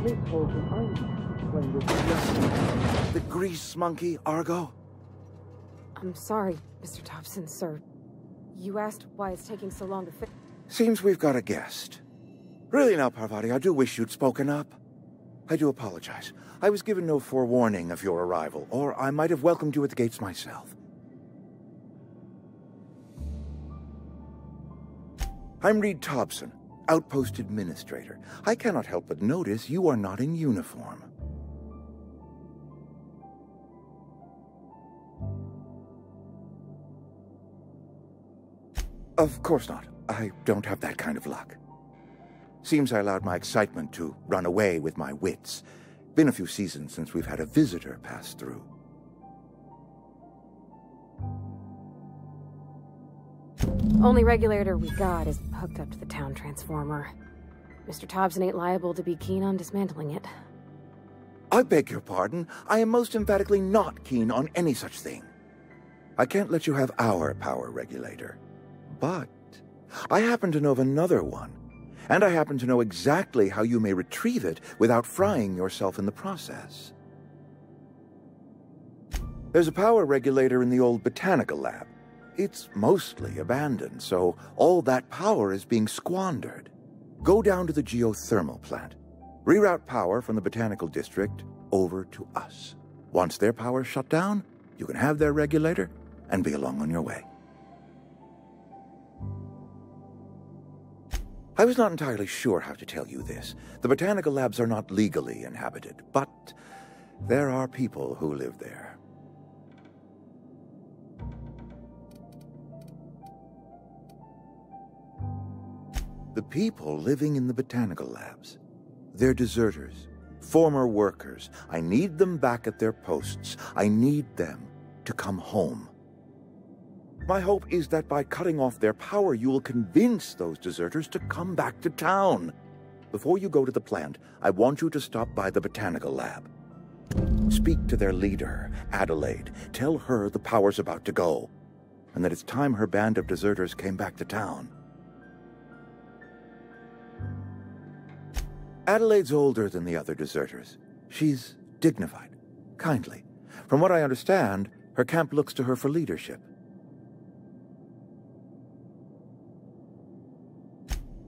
Miss Holcomb, I explained this. The grease monkey, Argo? I'm sorry, Mr. Thompson, sir. You asked why it's taking so long to fix. Seems we've got a guest. Really now, Parvati, I do wish you'd spoken up. I do apologize. I was given no forewarning of your arrival, or I might have welcomed you at the gates myself. I'm Reed Thompson, Outpost Administrator. I cannot help but notice you are not in uniform. Of course not. I don't have that kind of luck. Seems I allowed my excitement to run away with my wits. Been a few seasons since we've had a visitor pass through. Only regulator we got is hooked up to the town transformer. Mr. Thompson ain't liable to be keen on dismantling it. I beg your pardon. I am most emphatically not keen on any such thing. I can't let you have our power regulator. But I happen to know of another one, and I happen to know exactly how you may retrieve it without frying yourself in the process. There's a power regulator in the old botanical lab. It's mostly abandoned, so all that power is being squandered. Go down to the geothermal plant. Reroute power from the botanical district over to us. Once their power's shut down, you can have their regulator and be along on your way. I was not entirely sure how to tell you this. The botanical labs are not legally inhabited, but there are people who live there. The people living in the botanical labs. They're deserters, former workers. I need them back at their posts. I need them to come home. My hope is that by cutting off their power, you will convince those deserters to come back to town. Before you go to the plant, I want you to stop by the botanical lab. Speak to their leader, Adelaide. Tell her the power's about to go, and that it's time her band of deserters came back to town. Adelaide's older than the other deserters. She's dignified, kindly. From what I understand, her camp looks to her for leadership.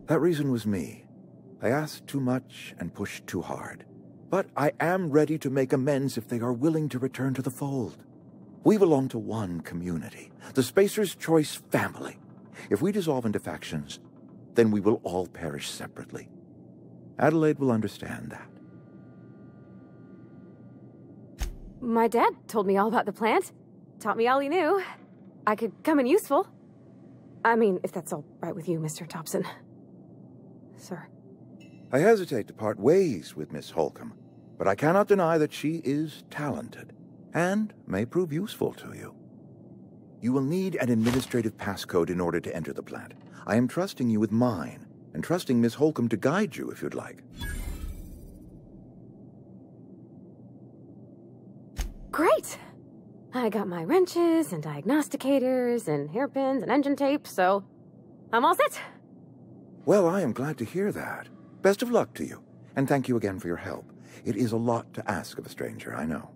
That reason was me. I asked too much and pushed too hard. But I am ready to make amends if they are willing to return to the fold. We belong to one community, the Spacer's Choice family. If we dissolve into factions, then we will all perish separately. Adelaide will understand that. My dad told me all about the plant. Taught me all he knew. I could come in useful. I mean, if that's all right with you, Mr. Thompson. Sir. I hesitate to part ways with Miss Holcomb, but I cannot deny that she is talented and may prove useful to you. You will need an administrative passcode in order to enter the plant. I am trusting you with mine, and trusting Miss Holcomb to guide you if you'd like. Great! I got my wrenches and diagnosticators and hairpins and engine tape, so I'm all set. Well, I am glad to hear that. Best of luck to you, and thank you again for your help. It is a lot to ask of a stranger, I know.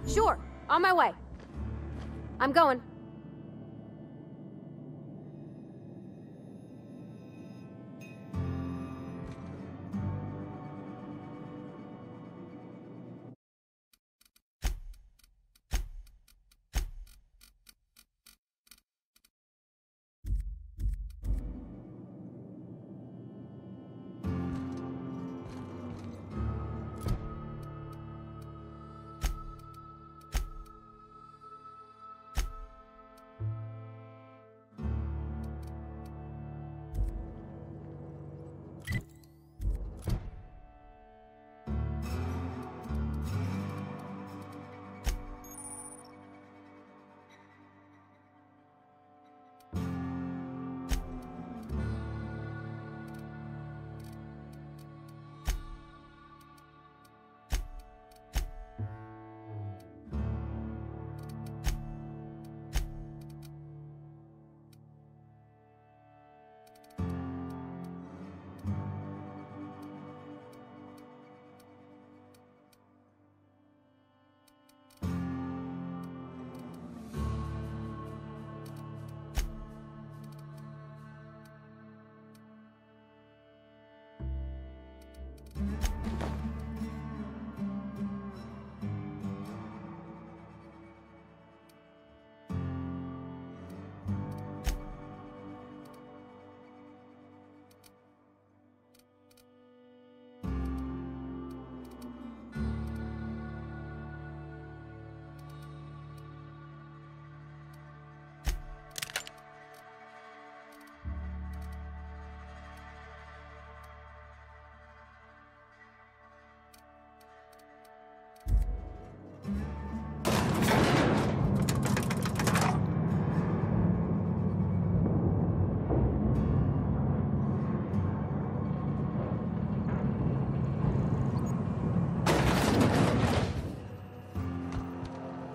Sure, on my way. I'm going.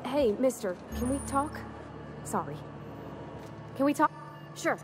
Hey, mister, can we talk? Sorry. Can we talk? Sure.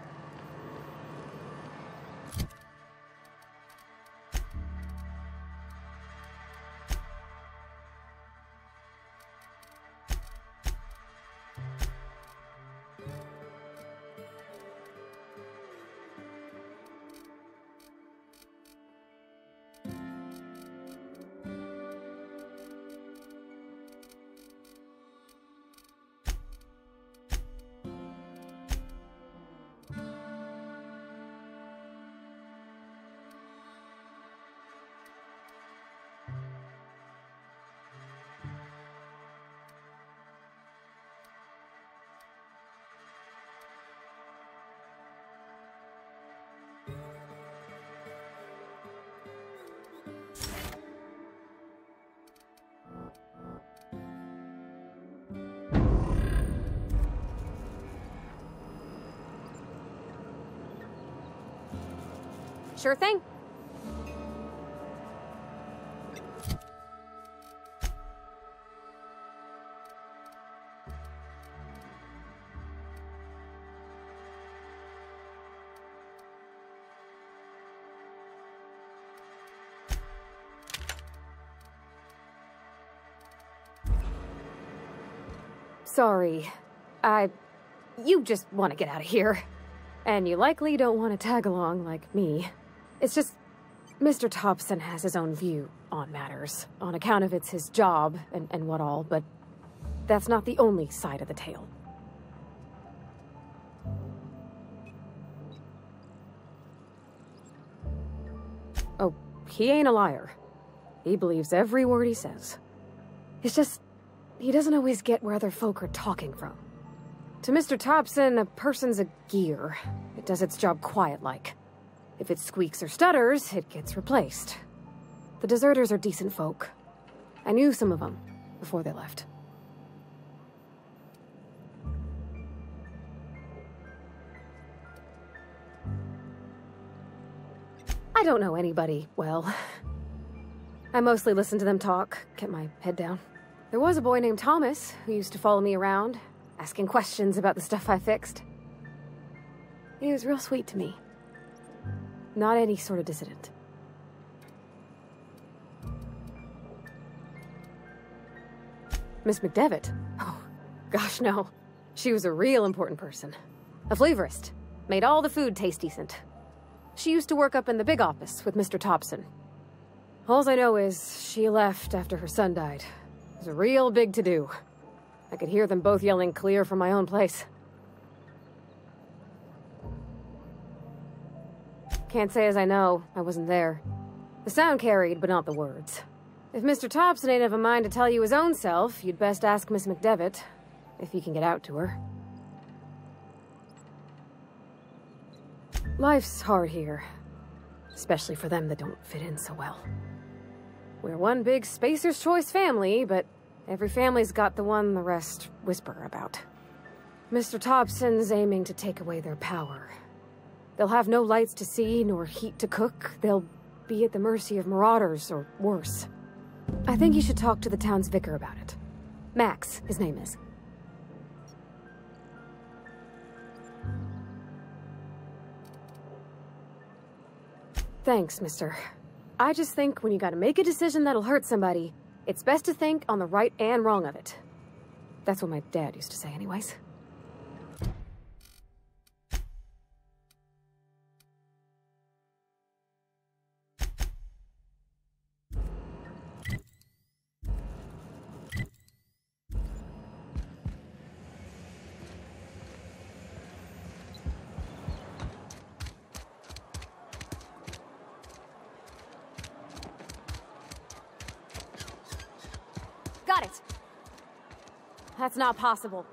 Sure thing. Sorry. You just want to get out of here. And you likely don't want to tag along like me. It's just, Mr. Thompson has his own view on matters, on account of it's his job and what all, but that's not the only side of the tale. Oh, he ain't a liar. He believes every word he says. It's just, he doesn't always get where other folk are talking from. To Mr. Thompson, a person's a gear. It does its job quiet-like. If it squeaks or stutters, it gets replaced. The deserters are decent folk. I knew some of them before they left. I don't know anybody well. I mostly listen to them talk, kept my head down. There was a boy named Thomas who used to follow me around, asking questions about the stuff I fixed. He was real sweet to me. Not any sort of dissident. Miss McDevitt? Oh, gosh, no. She was a real important person. A flavorist. Made all the food taste decent. She used to work up in the big office with Mr. Thompson. All I know is she left after her son died. It was a real big to-do. I could hear them both yelling clear from my own place. Can't say as I know. I wasn't there. The sound carried, but not the words. If Mr. Thompson ain't of a mind to tell you his own self, you'd best ask Miss McDevitt, if you can get out to her. Life's hard here. Especially for them that don't fit in so well. We're one big Spacer's Choice family, but every family's got the one the rest whisper about. Mr. Thompson's aiming to take away their power. They'll have no lights to see, nor heat to cook. They'll be at the mercy of marauders, or worse. I think you should talk to the town's vicar about it. Max, his name is. Thanks, mister. I just think when you gotta make a decision that'll hurt somebody, it's best to think on the right and wrong of it. That's what my dad used to say anyways. Got it. That's not possible.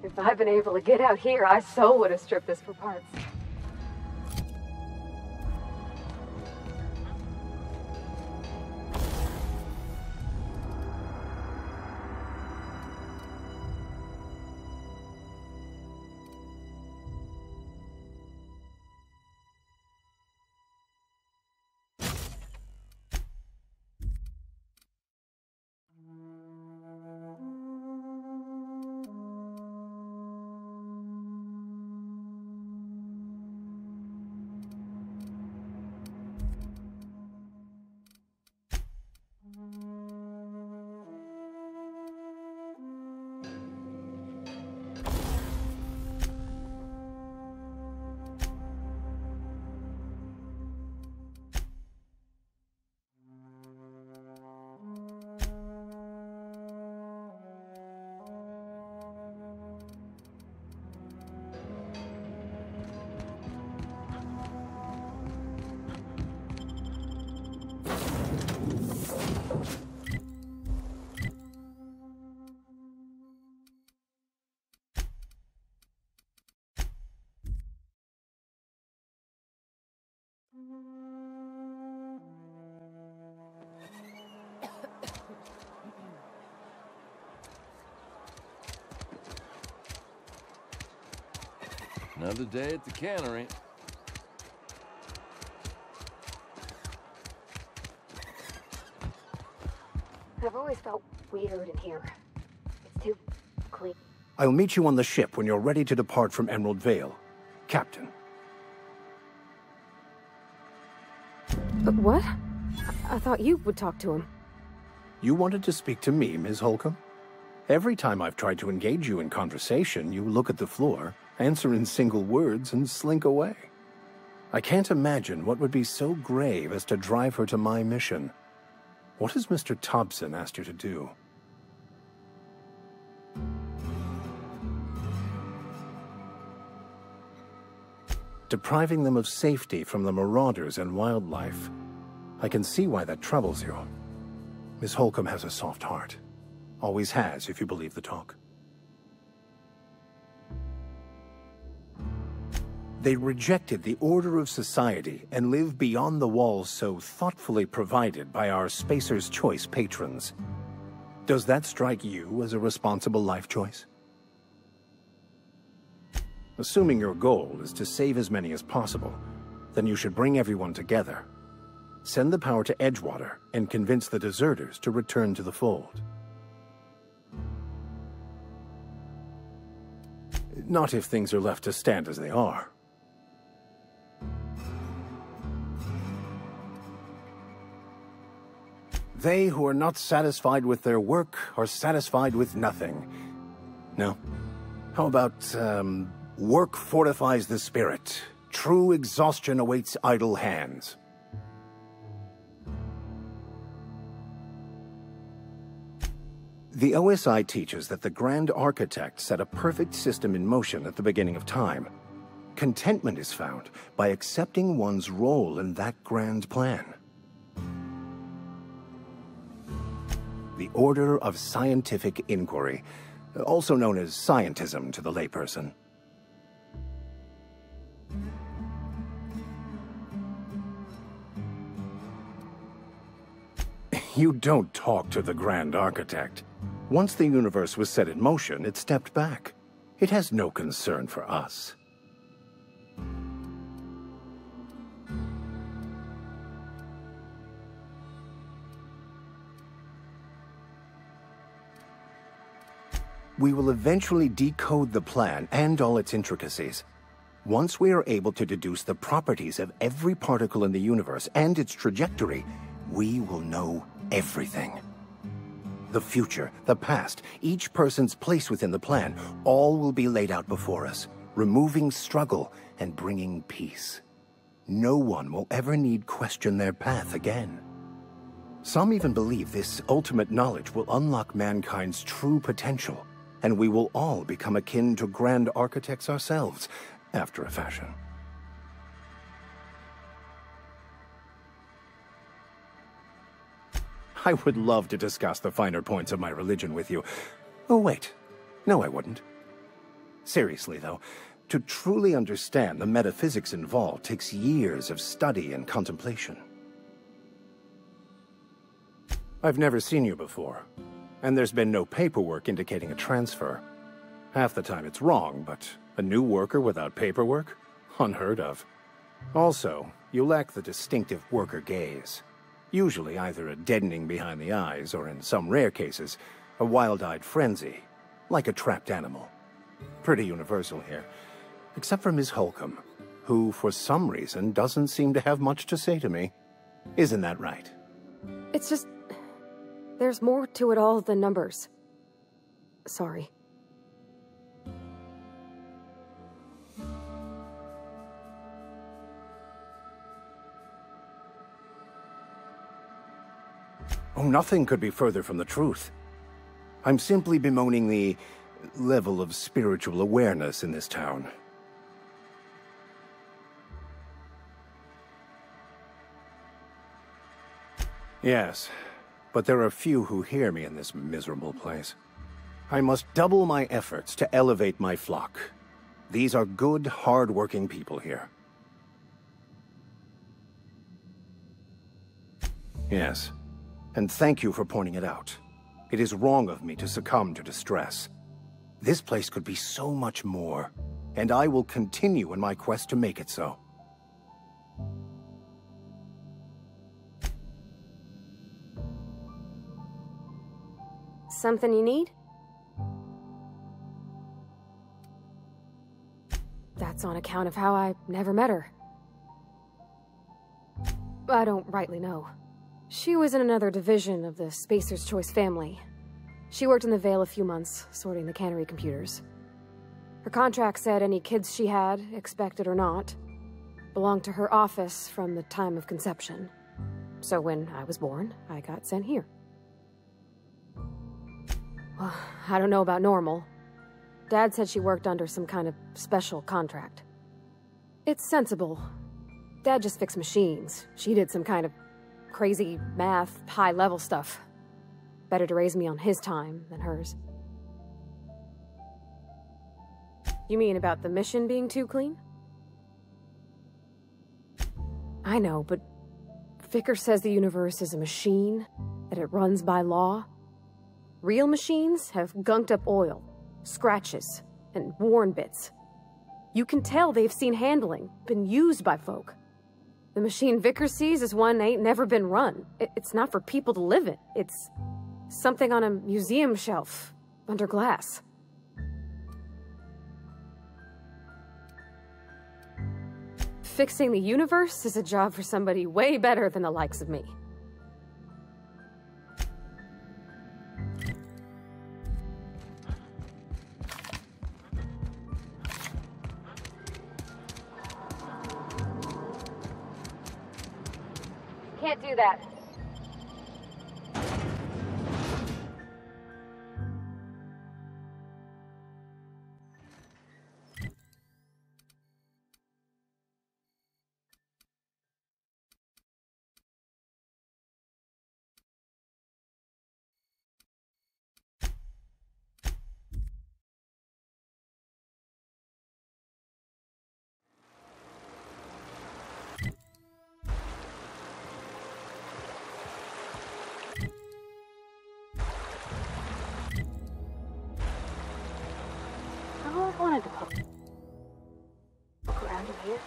If I'd been able to get out here, I so would have stripped this for parts. Another day at the cannery. I've always felt weird in here. It's too clean. I'll meet you on the ship when you're ready to depart from Emerald Vale, Captain. But what? I thought you would talk to him. You wanted to speak to me, Ms. Holcomb? Every time I've tried to engage you in conversation, you look at the floor, answer in single words, and slink away. I can't imagine what would be so grave as to drive her to my mission. What has Mr. Thompson asked you to do? Depriving them of safety from the marauders and wildlife. I can see why that troubles you. Miss Holcomb has a soft heart. Always has, if you believe the talk. They rejected the order of society and live beyond the walls so thoughtfully provided by our Spacer's Choice patrons. Does that strike you as a responsible life choice? Assuming your goal is to save as many as possible, then you should bring everyone together. Send the power to Edgewater and convince the deserters to return to the fold. Not if things are left to stand as they are. They who are not satisfied with their work are satisfied with nothing. No? How about, work fortifies the spirit. True exhaustion awaits idle hands. The OSI teaches that the Grand Architect set a perfect system in motion at the beginning of time. Contentment is found by accepting one's role in that grand plan. The Order of Scientific Inquiry, also known as scientism to the layperson. You don't talk to the Grand Architect. Once the universe was set in motion, it stepped back. It has no concern for us. We will eventually decode the plan and all its intricacies. Once we are able to deduce the properties of every particle in the universe and its trajectory, we will know everything. The future, the past, each person's place within the plan, all will be laid out before us, removing struggle and bringing peace. No one will ever need question their path again. Some even believe this ultimate knowledge will unlock mankind's true potential, and we will all become akin to Grand Architects ourselves, after a fashion. I would love to discuss the finer points of my religion with you. Oh, wait. No, I wouldn't. Seriously, though, to truly understand the metaphysics involved takes years of study and contemplation. I've never seen you before, and there's been no paperwork indicating a transfer. Half the time it's wrong, but a new worker without paperwork? Unheard of. Also, you lack the distinctive worker gaze. Usually either a deadening behind the eyes, or in some rare cases, a wild-eyed frenzy, like a trapped animal. Pretty universal here, except for Ms. Holcomb, who, for some reason, doesn't seem to have much to say to me. Isn't that right? It's just... there's more to it all than numbers. Sorry. Oh, nothing could be further from the truth. I'm simply bemoaning the level of spiritual awareness in this town. Yes, but there are few who hear me in this miserable place. I must double my efforts to elevate my flock. These are good, hard-working people here. Yes. And thank you for pointing it out. It is wrong of me to succumb to distress. This place could be so much more. and I will continue in my quest to make it so. Something you need? That's on account of how I never met her. I don't rightly know. She was in another division of the Spacer's Choice family. She worked in the Vale a few months, sorting the cannery computers. Her contract said any kids she had, expected or not, belonged to her office from the time of conception. So when I was born, I got sent here. Well, I don't know about normal. Dad said she worked under some kind of special contract. It's sensible. Dad just fixed machines. She did some kind of crazy math, high-level stuff. Better to raise me on his time than hers. You mean about the mission being too clean? I know, but Vicker says the universe is a machine, that it runs by law. Real machines have gunked up oil, scratches, and worn bits. You can tell they've seen handling, been used by folk. The machine Vicker sees is one ain't never been run. It's not for people to live in. It's something on a museum shelf, under glass. Fixing the universe is a job for somebody way better than the likes of me. Can't do that. I've always wanted to look around in here.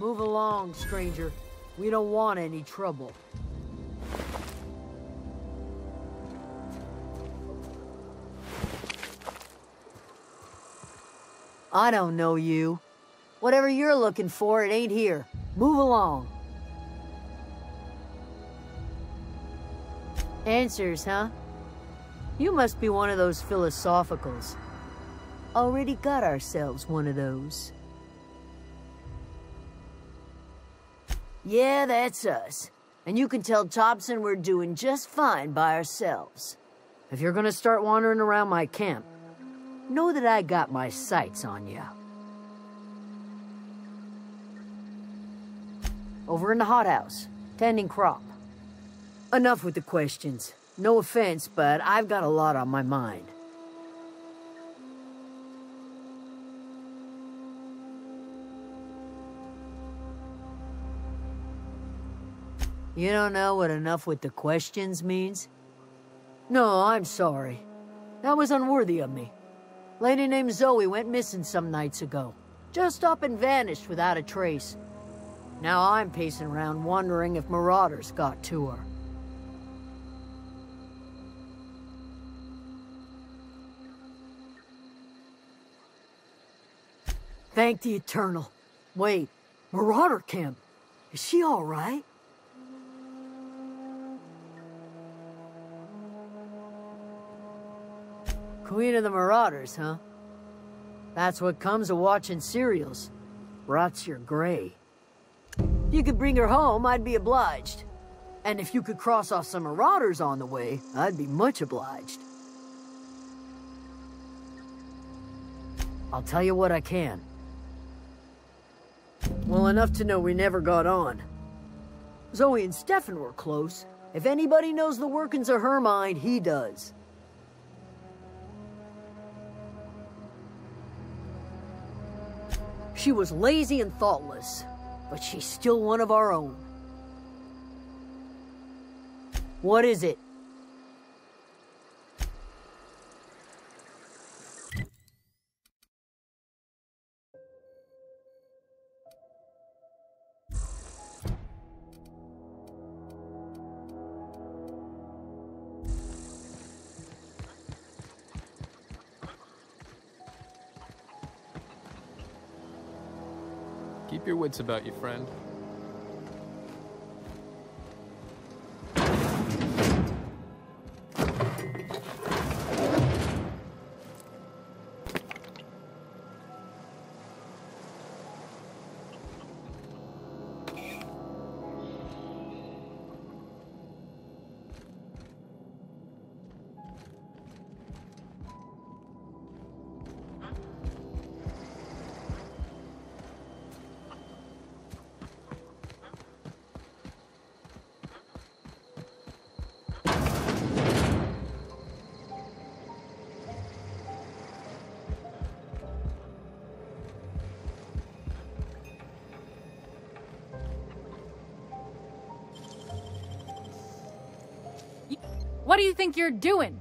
Move along, stranger. We don't want any trouble. I don't know you. Whatever you're looking for, it ain't here. Move along. Answers, huh? You must be one of those philosophicals. Already got ourselves one of those. Yeah, that's us. And you can tell Thompson we're doing just fine by ourselves. If you're gonna start wandering around my camp, know that I got my sights on you. Over in the hothouse, tending crop. Enough with the questions. No offense, but I've got a lot on my mind. You don't know what enough with the questions means? No, I'm sorry. That was unworthy of me. Lady named Zoe went missing some nights ago. Just up and vanished without a trace. Now I'm pacing around wondering if marauders got to her. Thank the Eternal. Wait, Marauder Camp. Is she all right? Queen of the Marauders, huh? That's what comes of watching serials. Rots your gray. If you could bring her home, I'd be obliged. And if you could cross off some marauders on the way, I'd be much obliged. I'll tell you what I can. Well, enough to know we never got on. Zoe and Stefan were close. If anybody knows the workings of her mind, he does. She was lazy and thoughtless, but she's still one of our own. What is it? Keep your wits about you, friend. What do you think you're doing?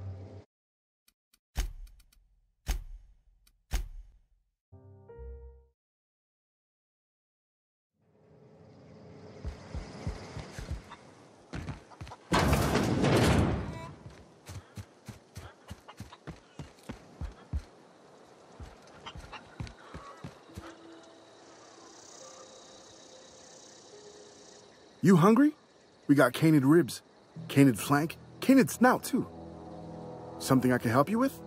You hungry? We got canid ribs, canid flank, canid snout, too. Something I can help you with?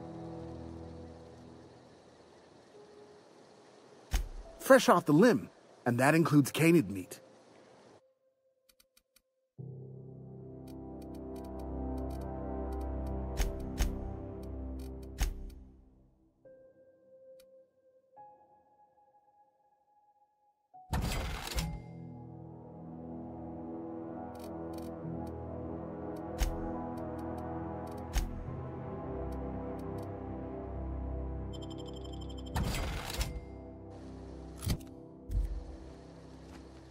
Fresh off the limb, and that includes canid meat.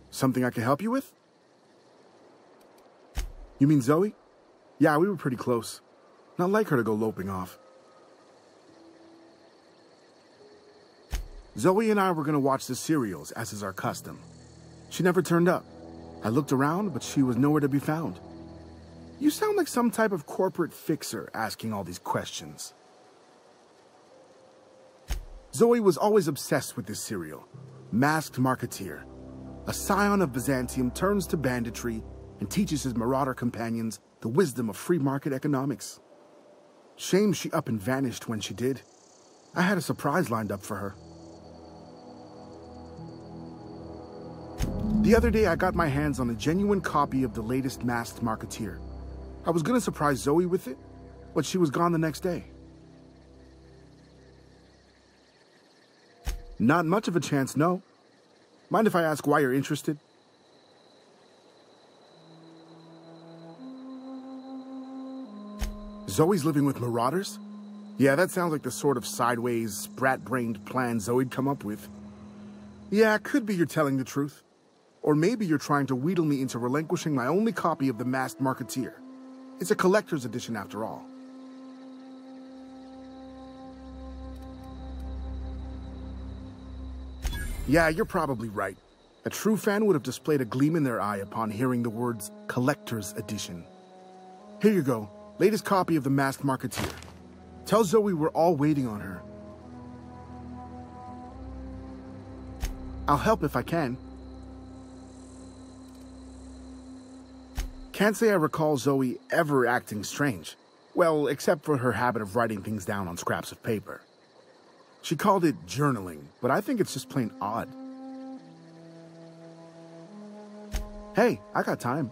Something I can help you with? You mean Zoe? Yeah, we were pretty close. Not like her to go loping off. Zoe and I were gonna watch the serials, as is our custom. She never turned up. I looked around, but she was nowhere to be found. You sound like some type of corporate fixer asking all these questions. Zoe was always obsessed with this serial. Masked Marketeer. A scion of Byzantium turns to banditry and teaches his marauder companions the wisdom of free market economics. Shame she up and vanished when she did. I had a surprise lined up for her. The other day, I got my hands on a genuine copy of the latest Masked Marketeer. I was gonna surprise Zoe with it, but she was gone the next day. Not much of a chance, no. Mind if I ask why you're interested? Zoe's living with marauders? Yeah, that sounds like the sort of sideways, sprat-brained plan Zoe'd come up with. Yeah, it could be you're telling the truth. Or maybe you're trying to wheedle me into relinquishing my only copy of the Masked Marketeer. It's a collector's edition after all. Yeah, you're probably right. A true fan would have displayed a gleam in their eye upon hearing the words collector's edition. Here you go, latest copy of the Masked Marketeer. Tell Zoe we're all waiting on her. I'll help if I can. Can't say I recall Zoe ever acting strange. Well, except for her habit of writing things down on scraps of paper. She called it journaling, but I think it's just plain odd. Hey, I got time.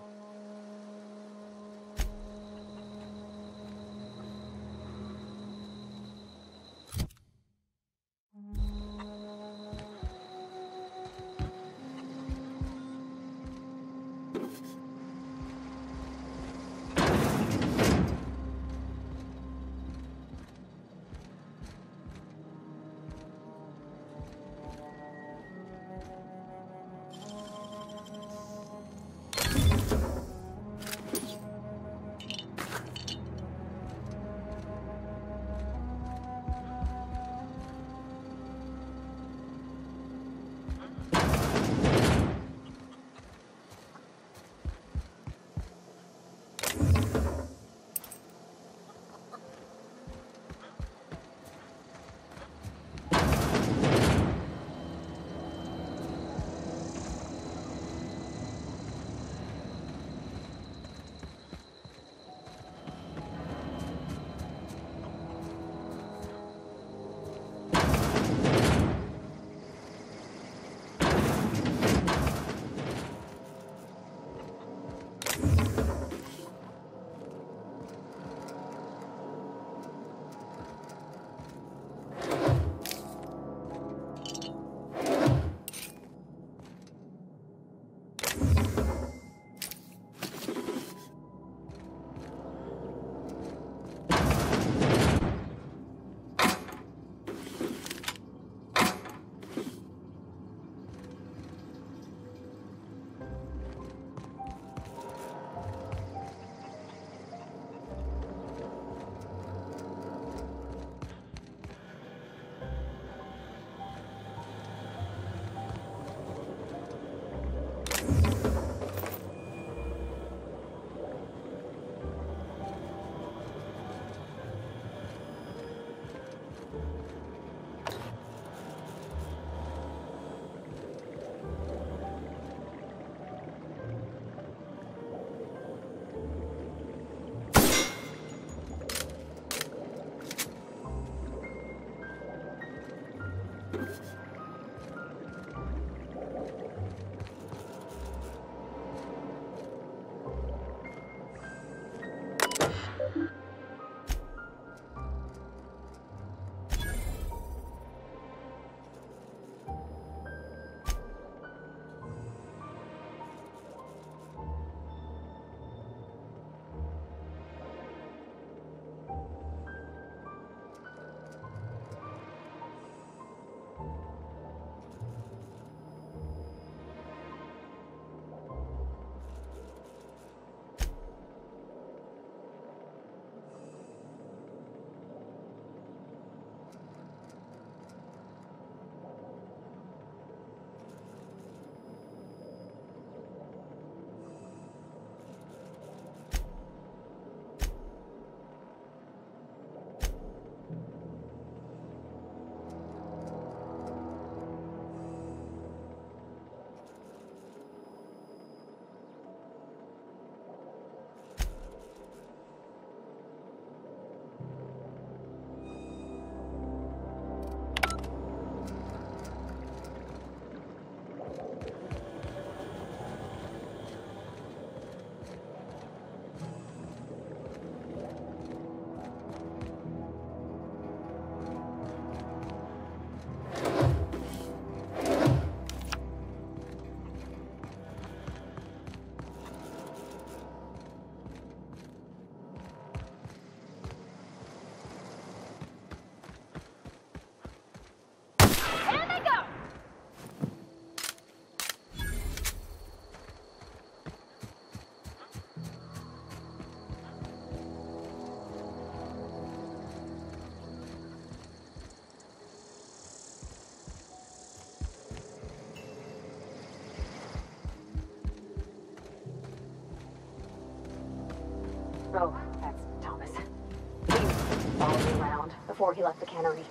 before he left the cannery.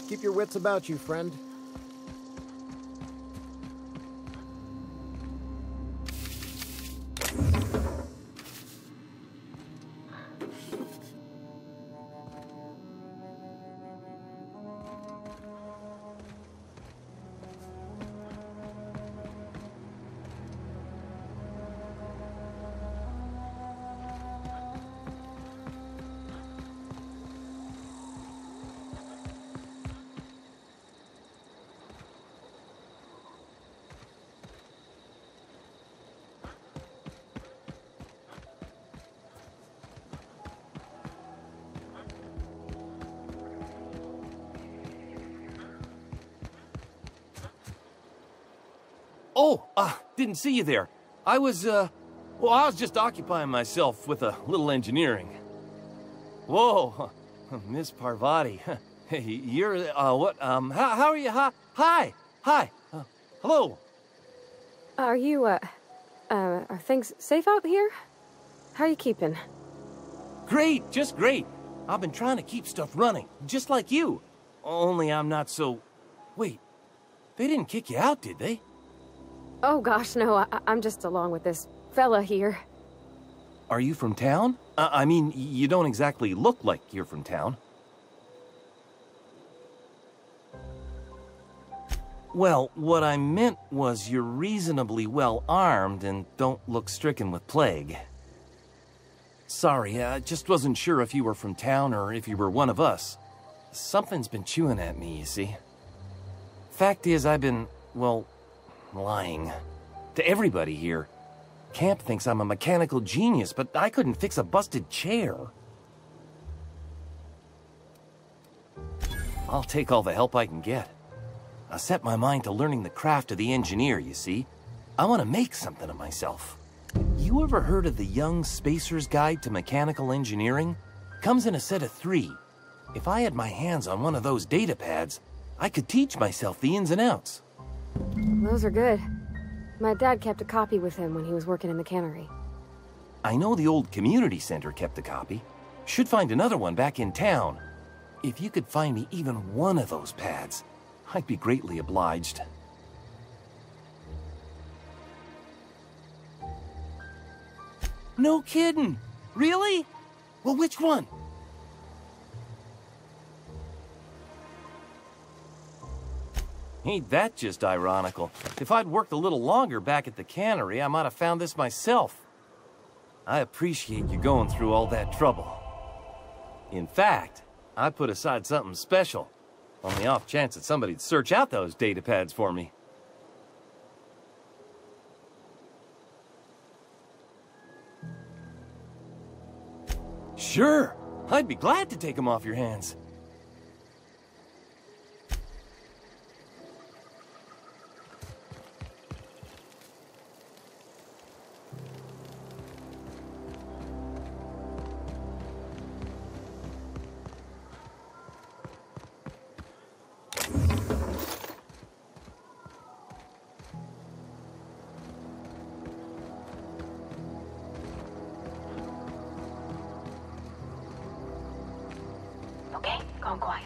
Keep your wits about you, friend. Oh, didn't see you there. I was just occupying myself with a little engineering. Whoa, Miss Parvati. Hey, you're, what, how are you? Hi, hello. Are you, are things safe out here? How are you keeping? Great, just great. I've been trying to keep stuff running, just like you. Only I'm not so... Wait, they didn't kick you out, did they? Oh gosh, no, I'm just along with this fella here. Are you from town? I mean, you don't exactly look like you're from town. Well, what I meant was you're reasonably well armed and don't look stricken with plague. Sorry, I just wasn't sure if you were from town or if you were one of us. Something's been chewing at me, you see. Fact is, I've been, well, lying. To everybody here. Camp thinks I'm a mechanical genius, but I couldn't fix a busted chair. I'll take all the help I can get. I set my mind to learning the craft of the engineer, you see. I want to make something of myself. You ever heard of the Young Spacer's Guide to Mechanical Engineering? Comes in a set of 3. If I had my hands on one of those data pads, I could teach myself the ins and outs. Those are good. My dad kept a copy with him when he was working in the cannery. I know the old community center kept a copy. Should find another one back in town. If you could find me even one of those pads, I'd be greatly obliged. No kidding! Really? Well, which one? Ain't that just ironical? If I'd worked a little longer back at the cannery, I might have found this myself. I appreciate you going through all that trouble. In fact, I put aside something special, on the off chance that somebody'd search out those data pads for me. Sure, I'd be glad to take them off your hands. Gone quiet.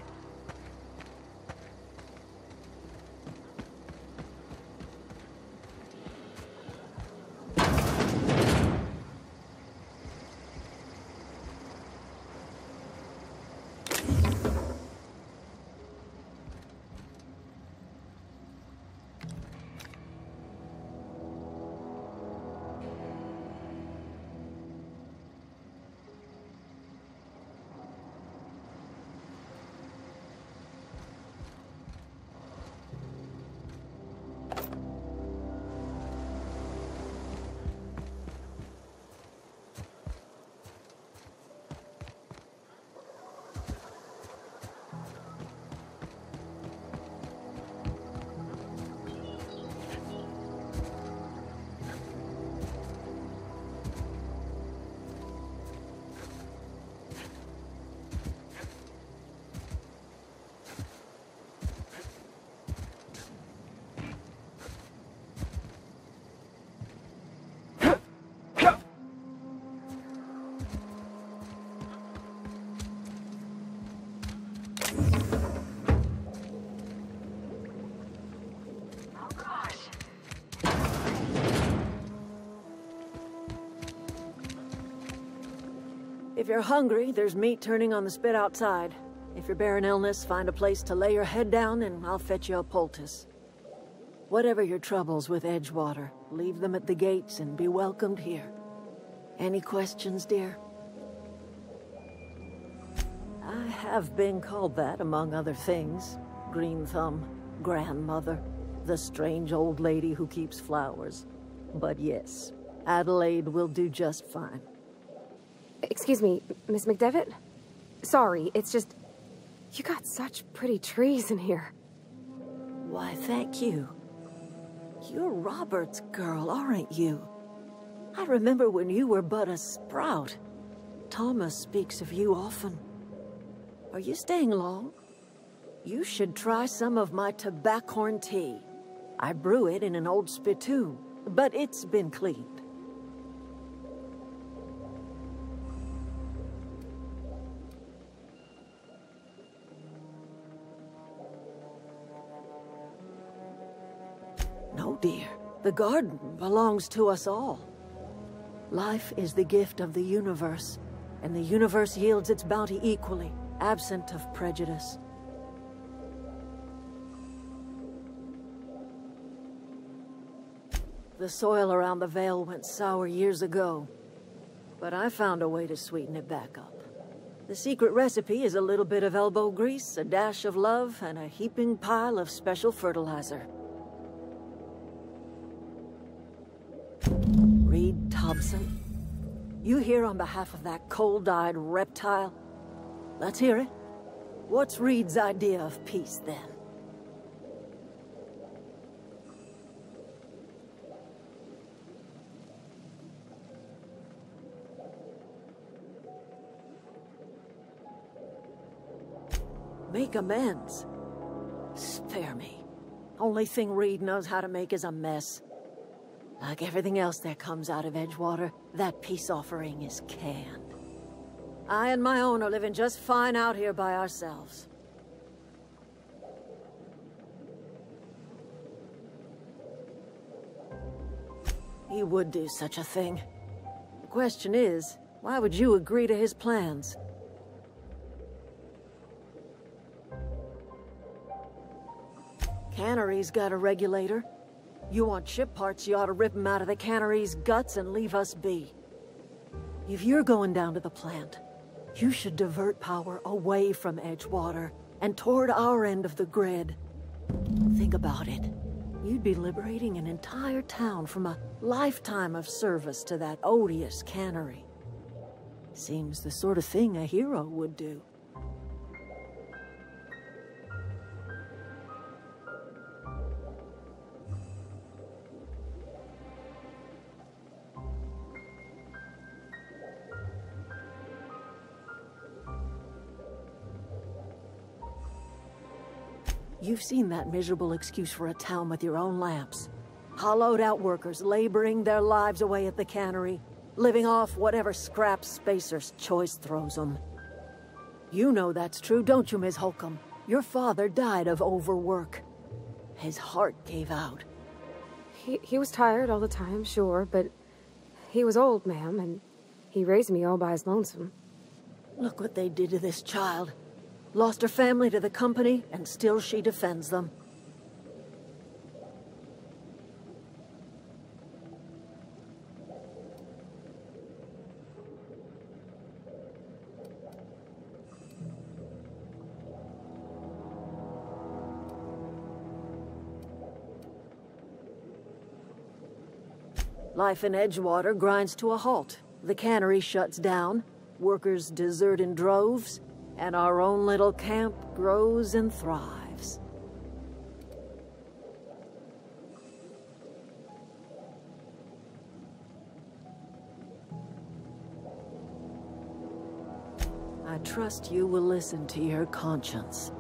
If you're hungry, there's meat turning on the spit outside. If you're bearing illness, find a place to lay your head down and I'll fetch you a poultice. Whatever your troubles with Edgewater, leave them at the gates and be welcomed here. Any questions, dear? I have been called that, among other things. Green Thumb, grandmother, the strange old lady who keeps flowers. But yes, Adelaide will do just fine. Excuse me, Miss McDevitt? Sorry, it's just... You got such pretty trees in here. Why, thank you. You're Robert's girl, aren't you? I remember when you were but a sprout. Thomas speaks of you often. Are you staying long? You should try some of my tobaccorn tea. I brew it in an old spittoon, but it's been cleaned. No, dear. The garden belongs to us all. Life is the gift of the universe, and the universe yields its bounty equally, absent of prejudice. The soil around the Vale went sour years ago, but I found a way to sweeten it back up. The secret recipe is a little bit of elbow grease, a dash of love, and a heaping pile of special fertilizer. Reed Thompson, you here on behalf of that cold-eyed reptile? Let's hear it. What's Reed's idea of peace, then? Make amends? Spare me. Only thing Reed knows how to make is a mess. Like everything else that comes out of Edgewater, that peace offering is canned. I and my own are living just fine out here by ourselves. He would do such a thing. The question is, why would you agree to his plans? Cannery's got a regulator. You want ship parts, you ought to rip them out of the cannery's guts and leave us be. If you're going down to the plant, you should divert power away from Edgewater and toward our end of the grid. Think about it. You'd be liberating an entire town from a lifetime of service to that odious cannery. Seems the sort of thing a hero would do. You've seen that miserable excuse for a town with your own lamps. Hollowed out workers laboring their lives away at the cannery, living off whatever scraps Spacer's choice throws them. You know that's true, don't you, Miss Holcomb? Your father died of overwork. His heart gave out. He was tired all the time, sure, but he was old, ma'am, and he raised me all by his lonesome. Look what they did to this child. Lost her family to the company, and still she defends them. Life in Edgewater grinds to a halt. The cannery shuts down, workers desert in droves, and our own little camp grows and thrives. I trust you will listen to your conscience.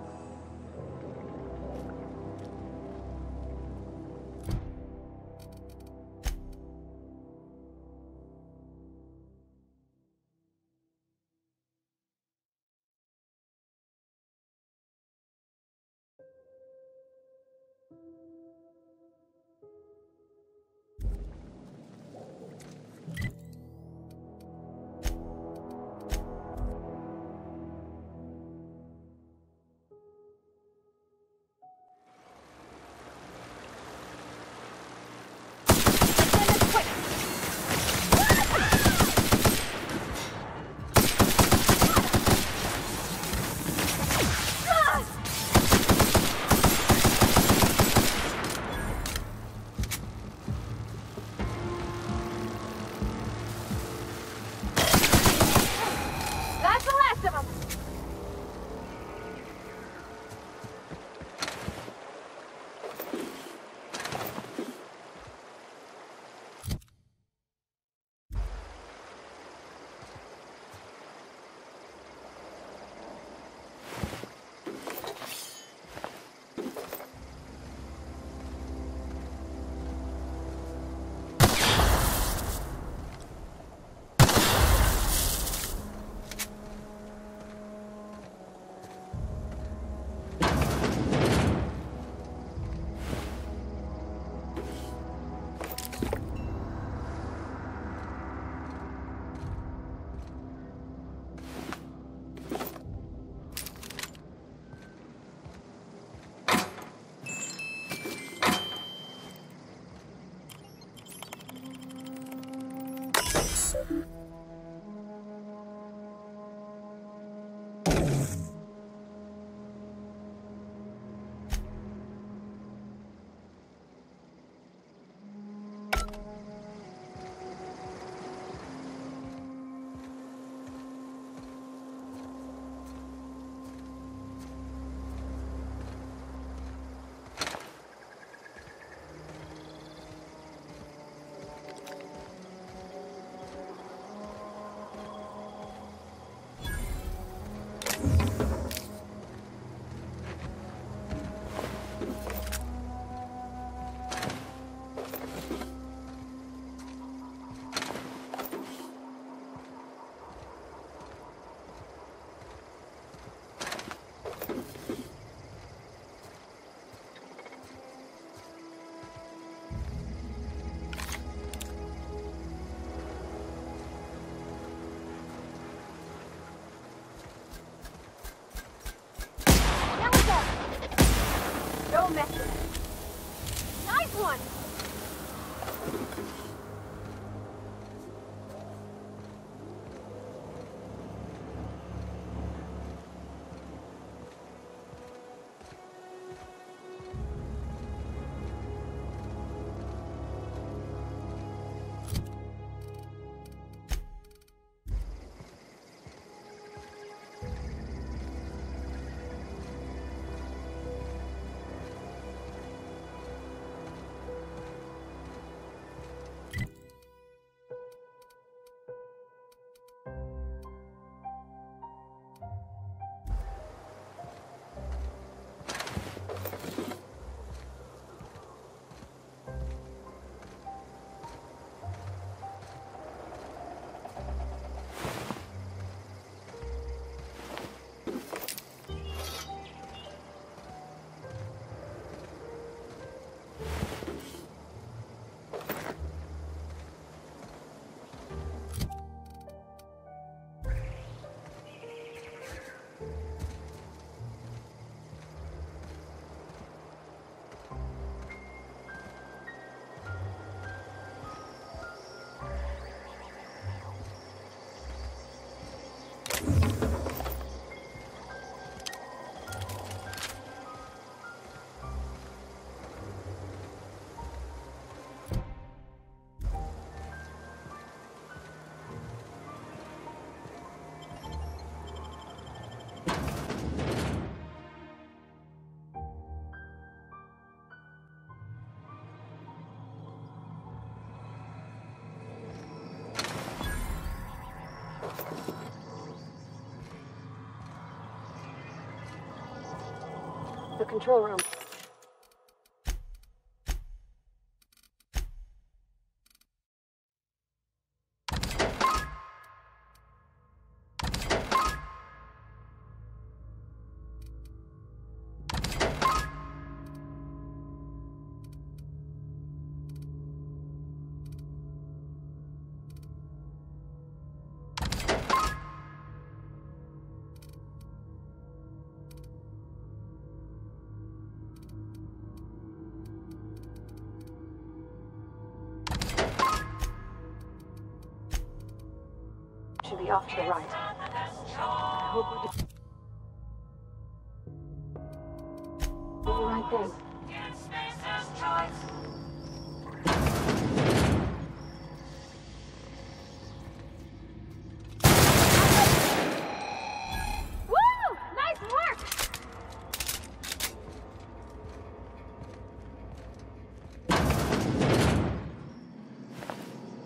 control room. Should be off to the right. I hope we can do the right thing. Woo! Nice work!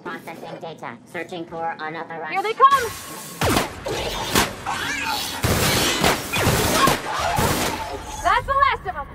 Processing data. Searching for unauthorized... Here they come! That's the last of them!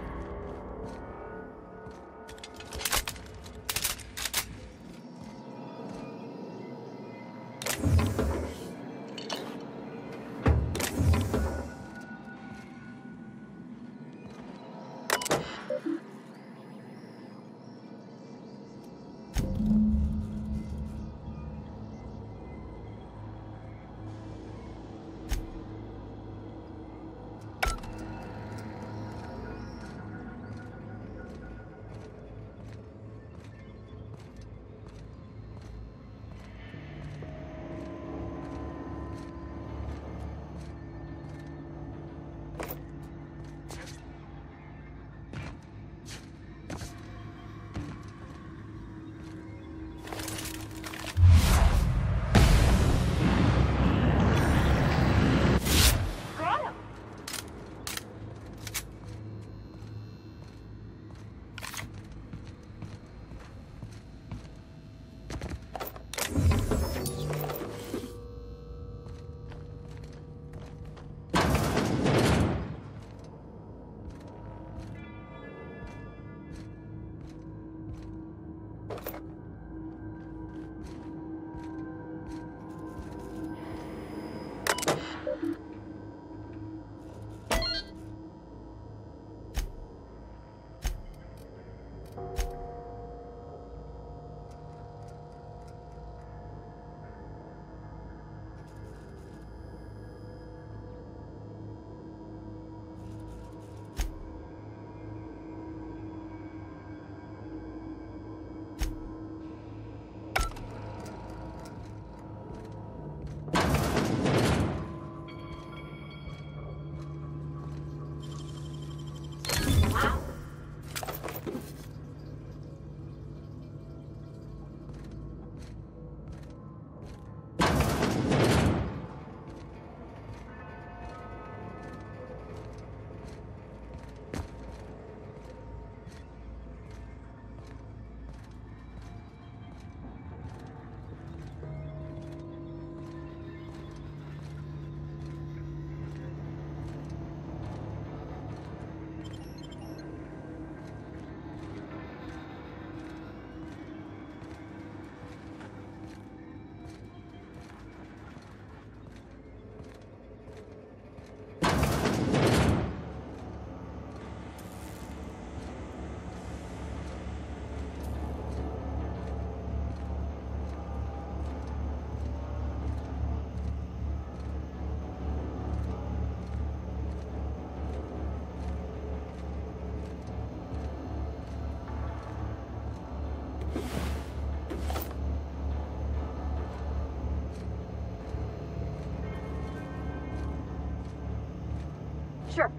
Sure.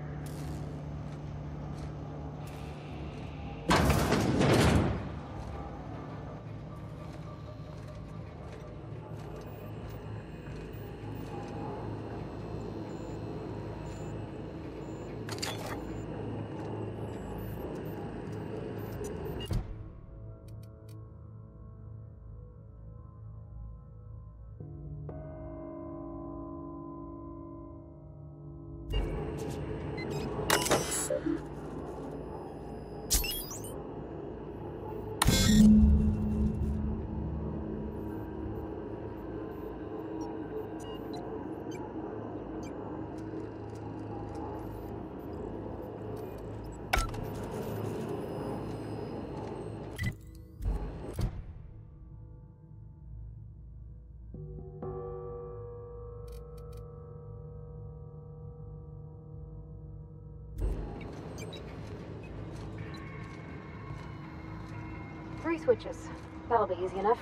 Three switches. That'll be easy enough.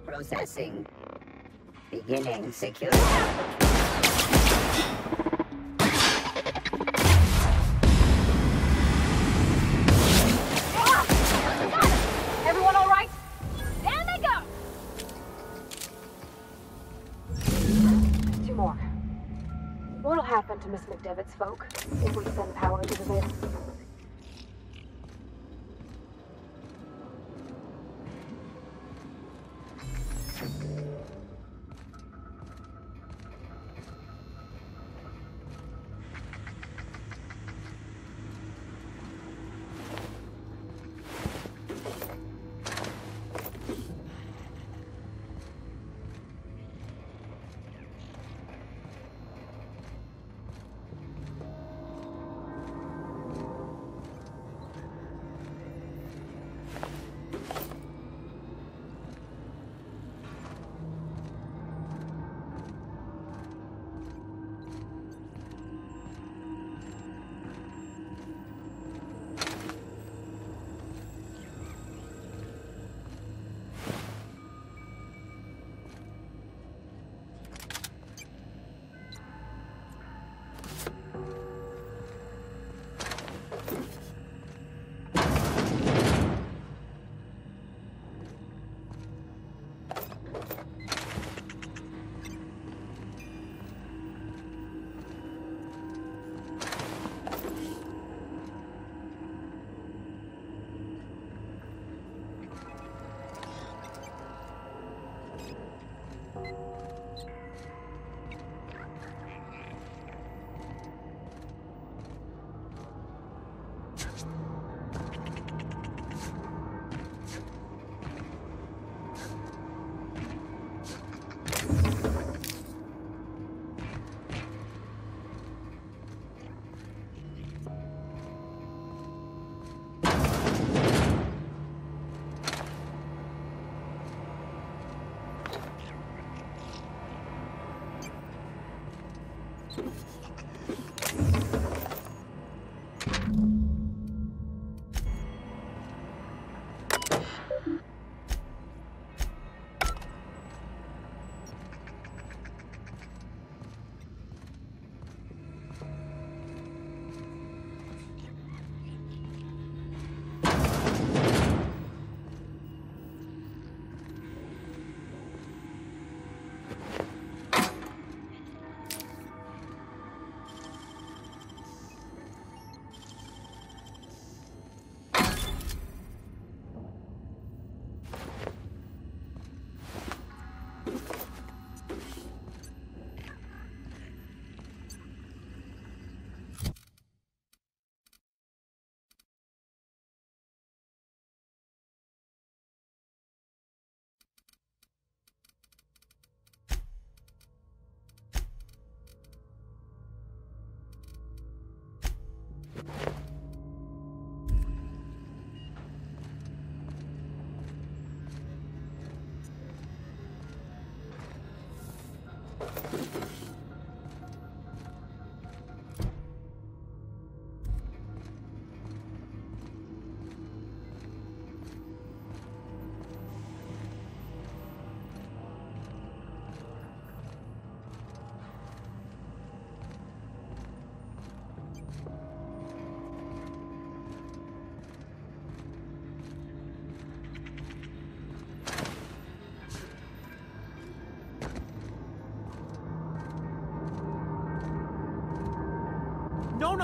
Processing. Beginning security. Everyone all right? Down they go! Two more. What'll happen to Miss McDevitt's folk if we send power to the Veil?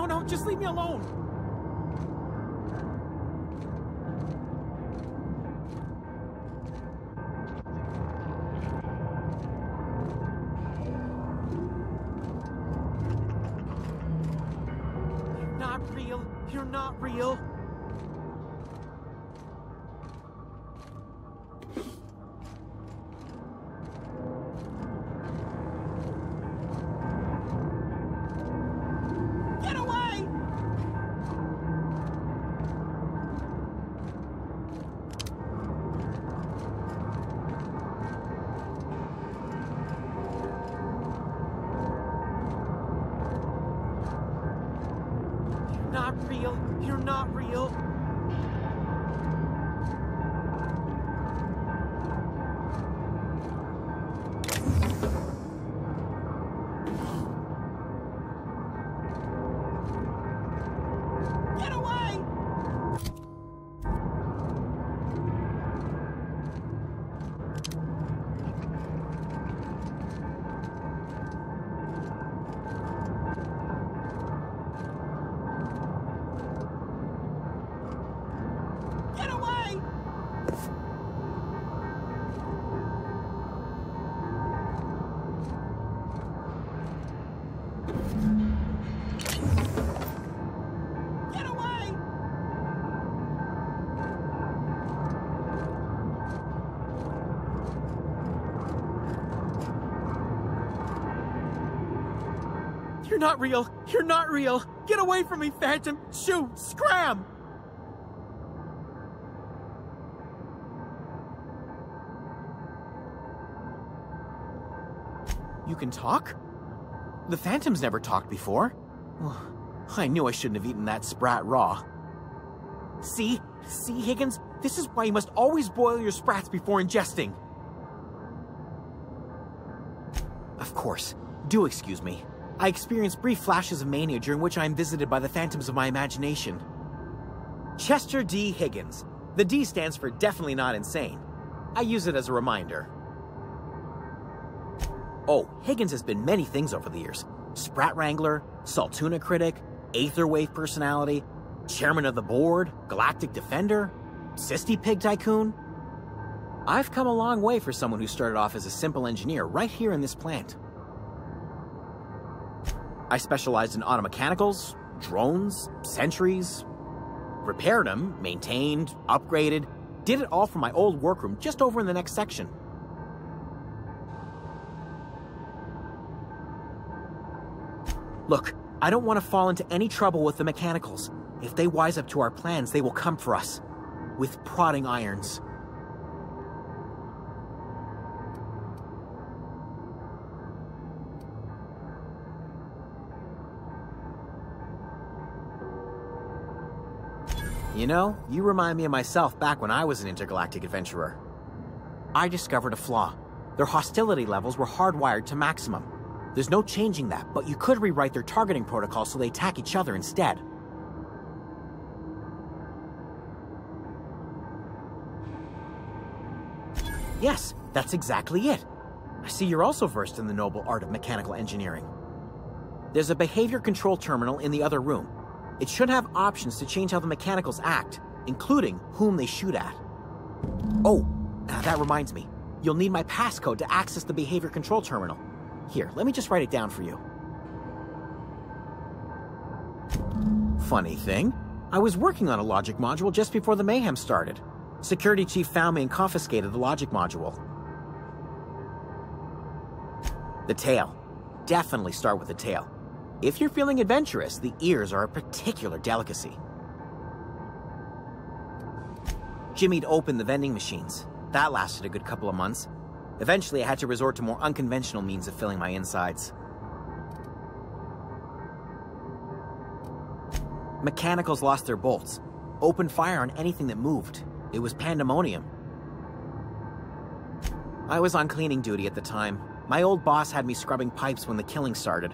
no, just leave me alone. Not real. You're not real. Not real. You're not real. Get away! Get away! Get away! You're not real. You're not real. Get away from me, Phantom. Shoot! Scram! You can talk? The Phantom's never talked before. I knew I shouldn't have eaten that sprat raw. See, Higgins? This is why you must always boil your sprats before ingesting. Of course. Do excuse me. I experience brief flashes of mania during which I am visited by the phantoms of my imagination. Chester D. Higgins. The D stands for definitely not insane. I use it as a reminder. Oh, Higgins has been many things over the years. Sprat Wrangler, Saltuna critic, Aetherwave personality, chairman of the board, galactic defender, Sisty Pig tycoon. I've come a long way for someone who started off as a simple engineer right here in this plant. I specialized in automechanicals, drones, sentries, repaired them, maintained, upgraded, did it all from my old workroom just over in the next section. Look, I don't want to fall into any trouble with the mechanicals. If they wise up to our plans, they will come for us. With prodding irons. You know, you remind me of myself back when I was an intergalactic adventurer. I discovered a flaw. Their hostility levels were hardwired to maximum. There's no changing that, but you could rewrite their targeting protocol so they attack each other instead. Yes, that's exactly it. I see you're also versed in the noble art of mechanical engineering. There's a behavior control terminal in the other room. It should have options to change how the mechanicals act, including whom they shoot at. Oh, that reminds me. You'll need my passcode to access the behavior control terminal. Here, let me just write it down for you. Funny thing, I was working on a logic module just before the mayhem started. Security chief found me and confiscated the logic module. The tail. Definitely start with the tail. If you're feeling adventurous, the ears are a particular delicacy. Jimmy'd opened the vending machines. That lasted a good couple of months. Eventually, I had to resort to more unconventional means of filling my insides. Mechanicals lost their bolts. Opened fire on anything that moved. It was pandemonium. I was on cleaning duty at the time. My old boss had me scrubbing pipes when the killing started.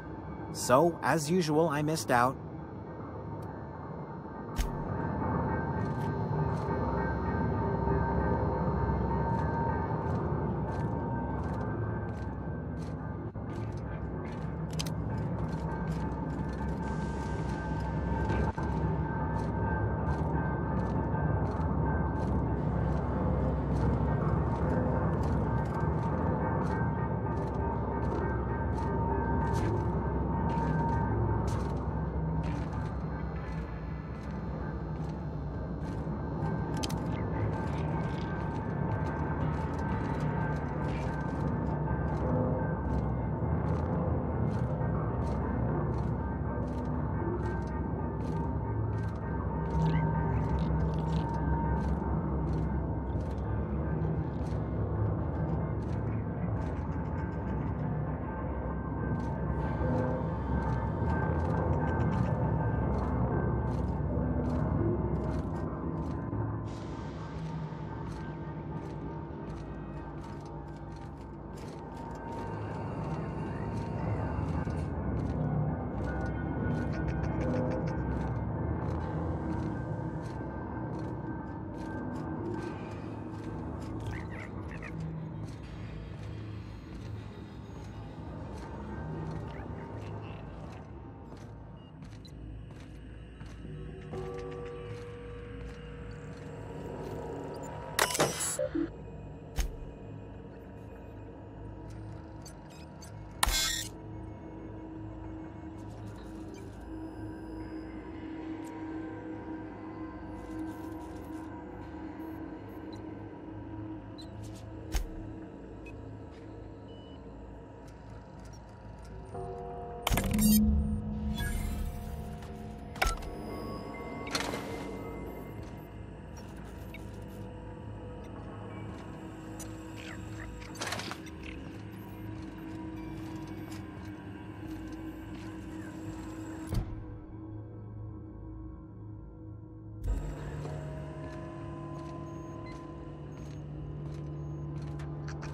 So, as usual, I missed out.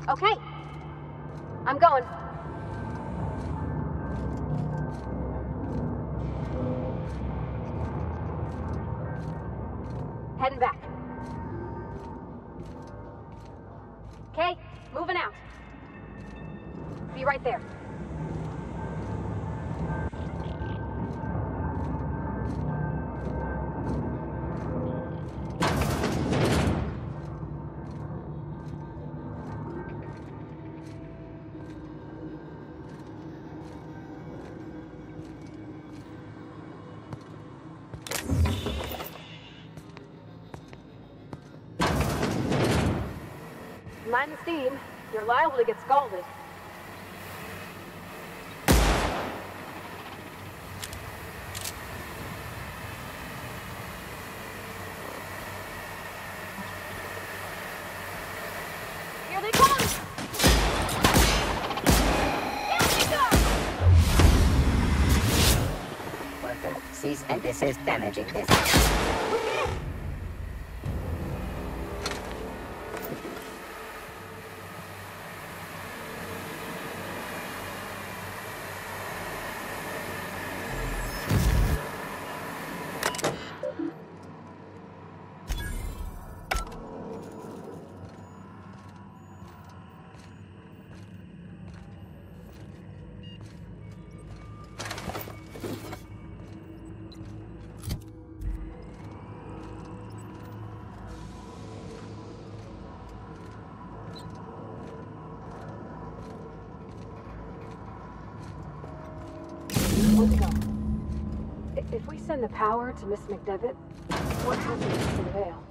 Okay. I'm going. Heading back. Okay, moving out. Be right there. Mind the steam. You're liable to get scalded. Here they come! Here they go! Worker, cease and desist damaging this. Where'd it go? If we send the power to Miss McDevitt, what happens to the veil?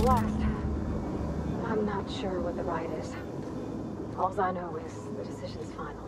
Last. I'm not sure what the right is. All I know is the decision's final.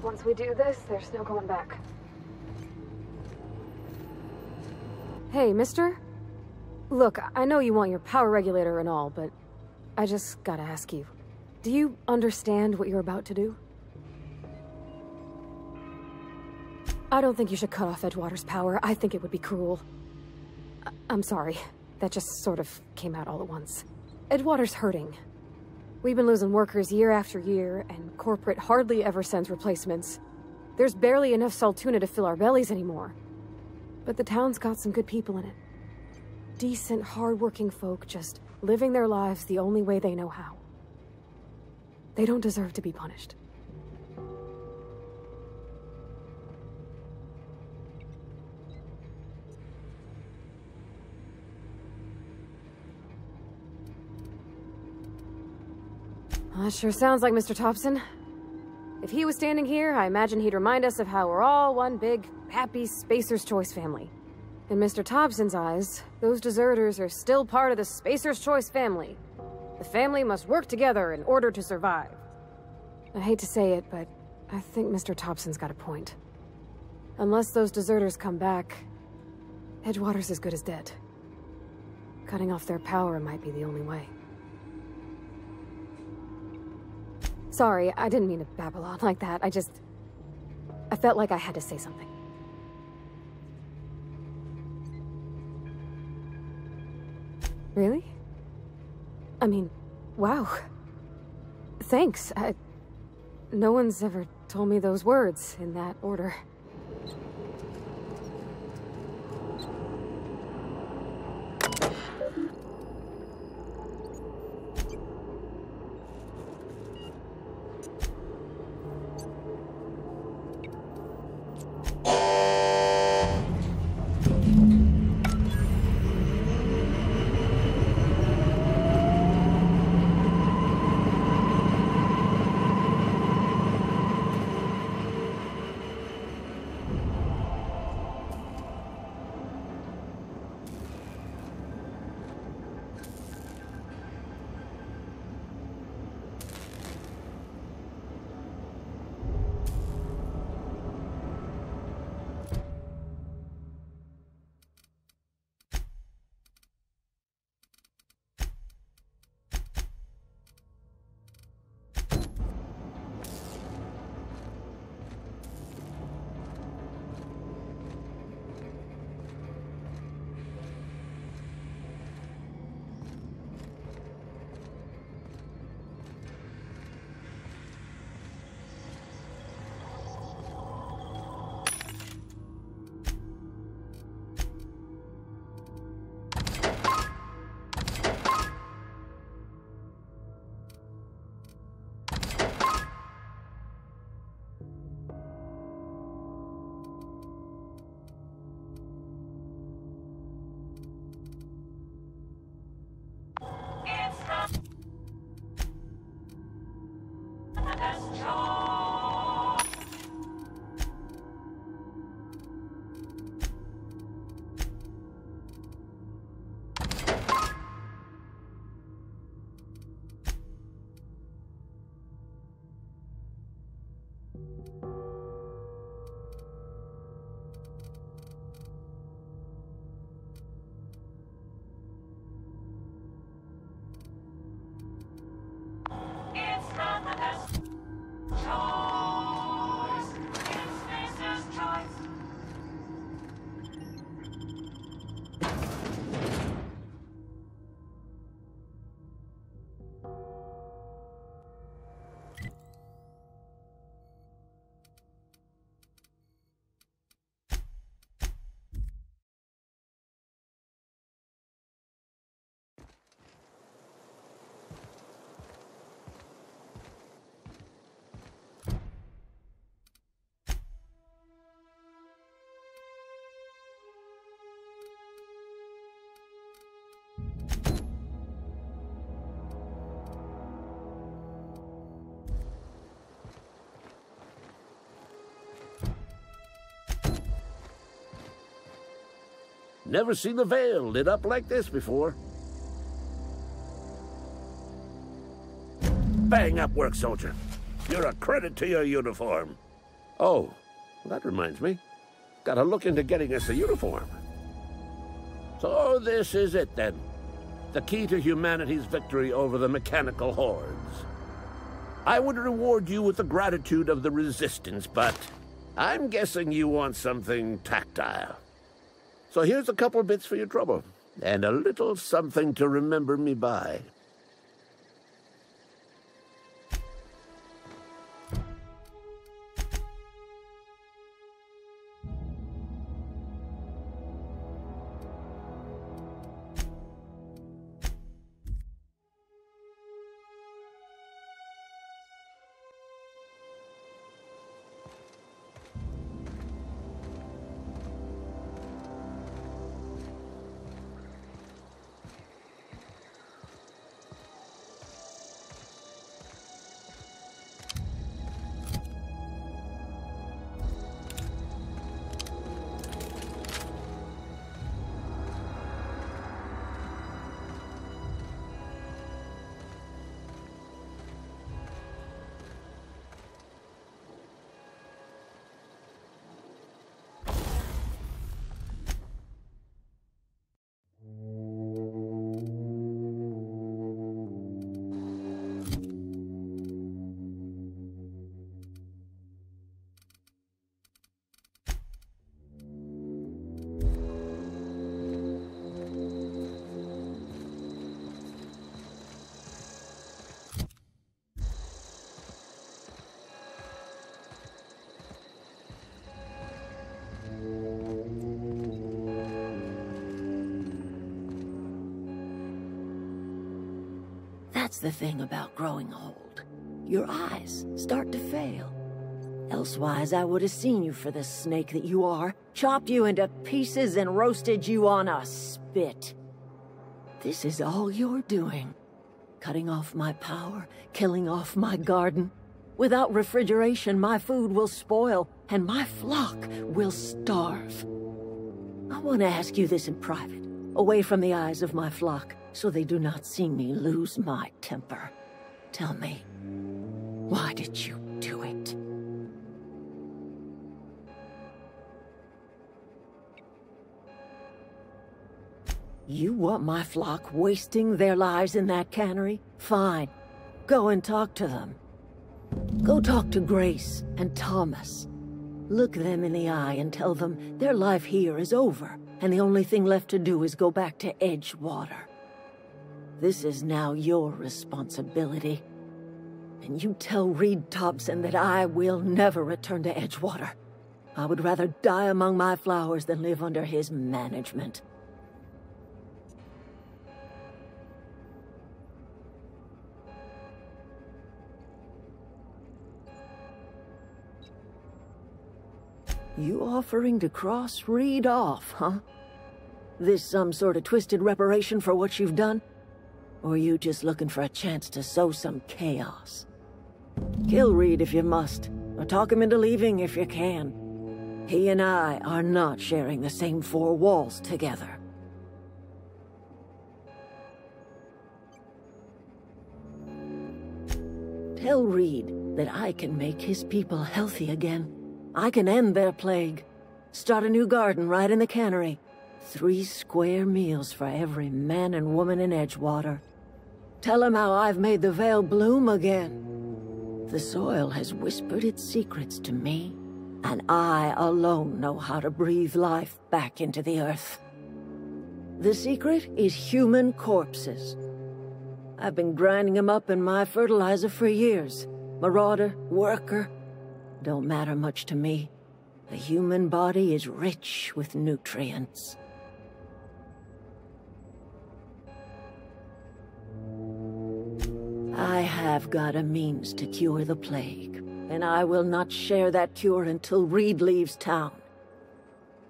Once we do this, there's no going back. Hey, mister? Look, I know you want your power regulator and all, but I just gotta ask you. Do you understand what you're about to do? I don't think you should cut off Edgewater's power. I think it would be cruel. I'm sorry. That just sort of came out all at once. Edgewater's hurting. We've been losing workers year after year, and corporate hardly ever sends replacements. There's barely enough Saltuna to fill our bellies anymore. But the town's got some good people in it. Decent, hard-working folk just living their lives the only way they know how. They don't deserve to be punished. Well, that sure sounds like Mr. Thompson. If he was standing here, I imagine he'd remind us of how we're all one big, happy Spacer's Choice family. In Mr. Thompson's eyes, those deserters are still part of the Spacer's Choice family. The family must work together in order to survive. I hate to say it, but I think Mr. Thompson's got a point. Unless those deserters come back, Edgewater's as good as dead. Cutting off their power might be the only way. Sorry, I didn't mean to babble on like that. I felt like I had to say something. Really? I mean, wow. Thanks. No one's ever told me those words in that order. Never seen the Vale lit up like this before. Bang up work, soldier. You're a credit to your uniform. Oh, that reminds me. Gotta look into getting us a uniform. So this is it, then. The key to humanity's victory over the mechanical hordes. I would reward you with the gratitude of the Resistance, but I'm guessing you want something tactile. So here's a couple of bits for your trouble, and a little something to remember me by. That's the thing about growing old. Your eyes start to fail. Elsewise, I would have seen you for the snake that you are, chopped you into pieces and roasted you on a spit. This is all you're doing. Cutting off my power, killing off my garden. Without refrigeration, my food will spoil, and my flock will starve. I want to ask you this in private, away from the eyes of my flock, so they do not see me lose my temper. Tell me, why did you do it? You want my flock wasting their lives in that cannery? Fine. Go and talk to them. Go talk to Grace and Thomas. Look them in the eye and tell them their life here is over, and the only thing left to do is go back to Edgewater. This is now your responsibility. And you tell Reed Thompson that I will never return to Edgewater. I would rather die among my flowers than live under his management. You offering to cross Reed off, huh? This some sort of twisted reparation for what you've done? Or you just looking for a chance to sow some chaos? Kill Reed if you must, or talk him into leaving if you can. He and I are not sharing the same four walls together. Tell Reed that I can make his people healthy again. I can end their plague. Start a new garden right in the cannery. 3 square meals for every man and woman in Edgewater. Tell him how I've made the Vale bloom again. The soil has whispered its secrets to me, and I alone know how to breathe life back into the earth. The secret is human corpses. I've been grinding them up in my fertilizer for years. Marauder, worker, don't matter much to me. The human body is rich with nutrients. I have got a means to cure the plague, and I will not share that cure until Reed leaves town.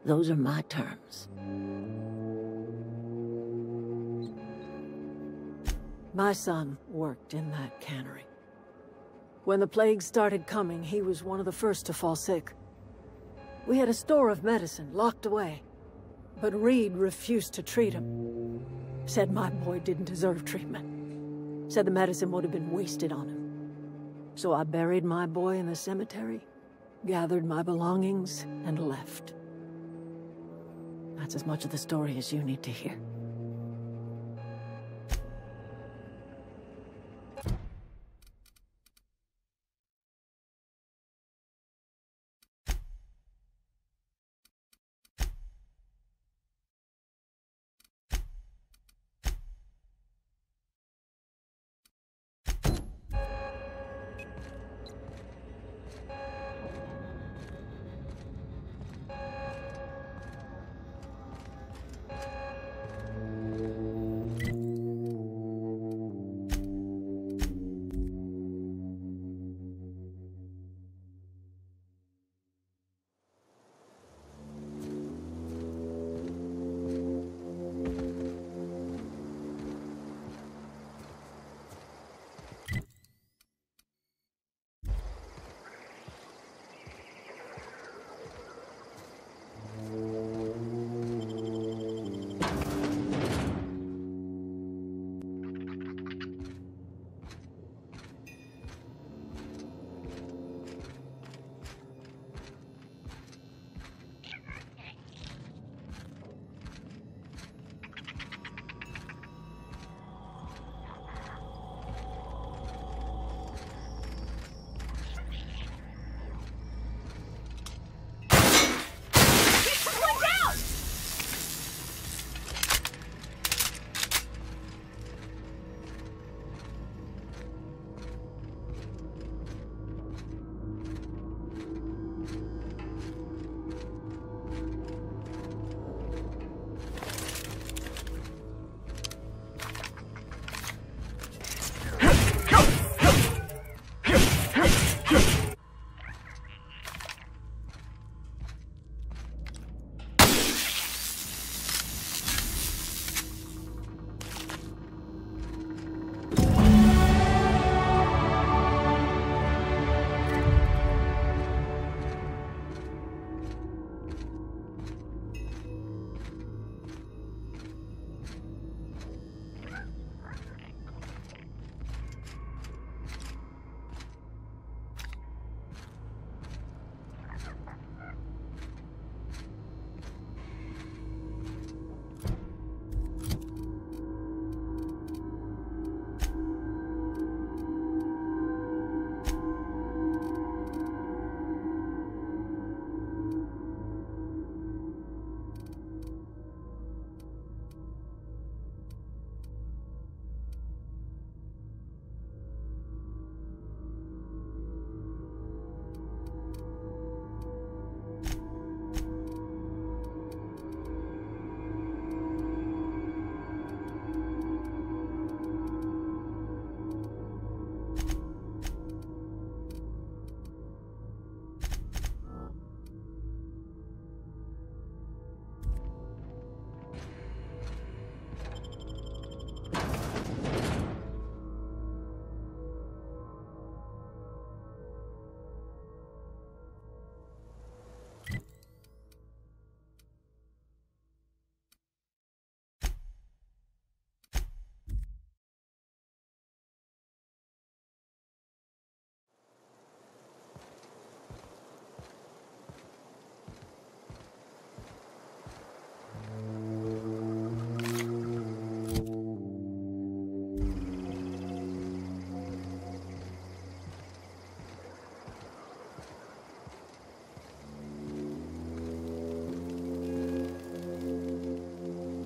Those are my terms. My son worked in that cannery. When the plague started coming, he was one of the first to fall sick. We had a store of medicine locked away. But Reed refused to treat him. Said my boy didn't deserve treatment. Said the medicine would have been wasted on him. So I buried my boy in the cemetery, gathered my belongings, and left. That's as much of the story as you need to hear.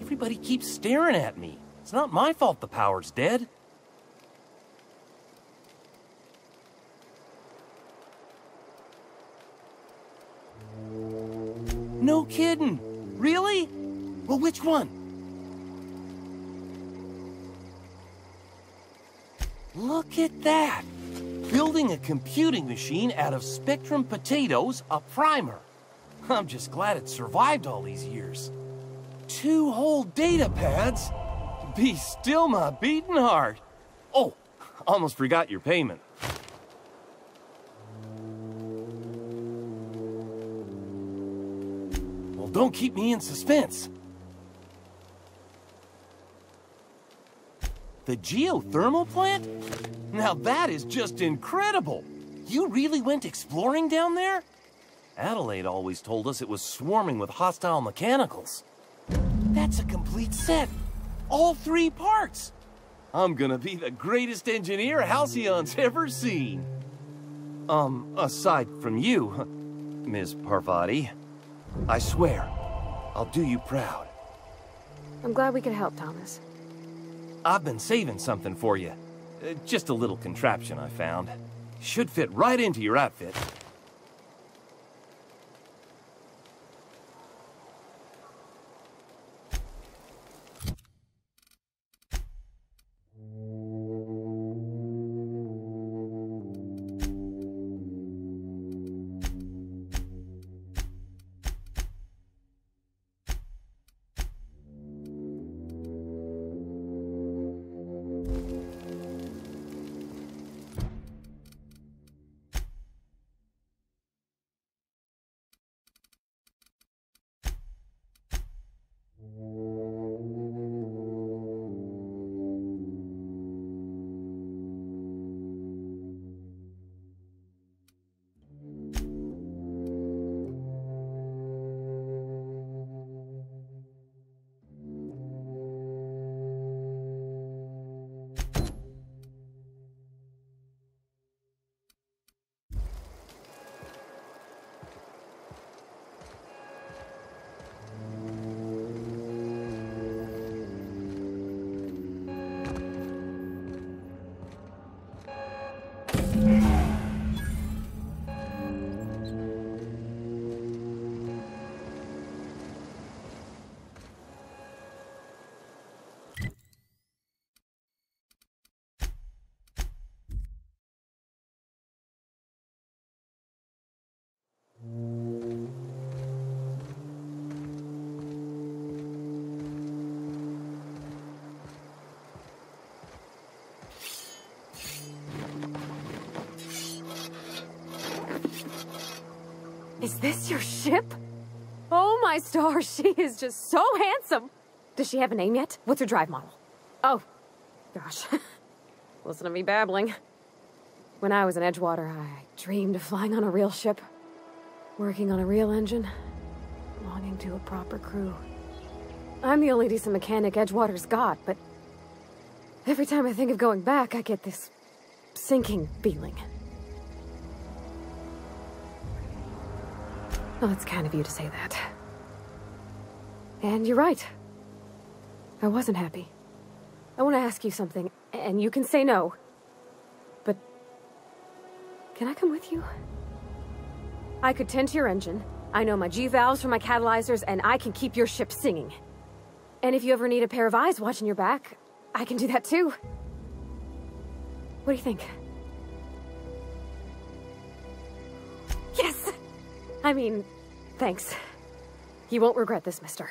Everybody keeps staring at me. It's not my fault the power's dead. No kidding. Really? Well, which one? Look at that. Building a computing machine out of Spectrum potatoes, a primer. I'm just glad it survived all these years. 2 whole data pads? Be still my beating heart. Oh, almost forgot your payment. Well, don't keep me in suspense. The geothermal plant? Now that is just incredible! You really went exploring down there? Adelaide always told us it was swarming with hostile mechanicals. That's a complete set. All 3 parts. I'm gonna be the greatest engineer Halcyon's ever seen. Aside from you, Ms. Parvati, I swear, I'll do you proud. I'm glad we could help, Thomas. I've been saving something for you. Just a little contraption I found. Should fit right into your outfit. Is this your ship? Oh my stars, she is just so handsome. Does she have a name yet? What's her drive model? Oh, gosh. Listen to me babbling. When I was in Edgewater, I dreamed of flying on a real ship, working on a real engine, belonging to a proper crew. I'm the only decent mechanic Edgewater's got, but every time I think of going back, I get this sinking feeling. Well, it's kind of you to say that. And you're right. I wasn't happy. I want to ask you something, and you can say no. But can I come with you? I could tend to your engine. I know my G-valves for my catalyzers, and I can keep your ship singing. And if you ever need a pair of eyes watching your back, I can do that too. What do you think? Yes! I mean, thanks. You won't regret this, mister.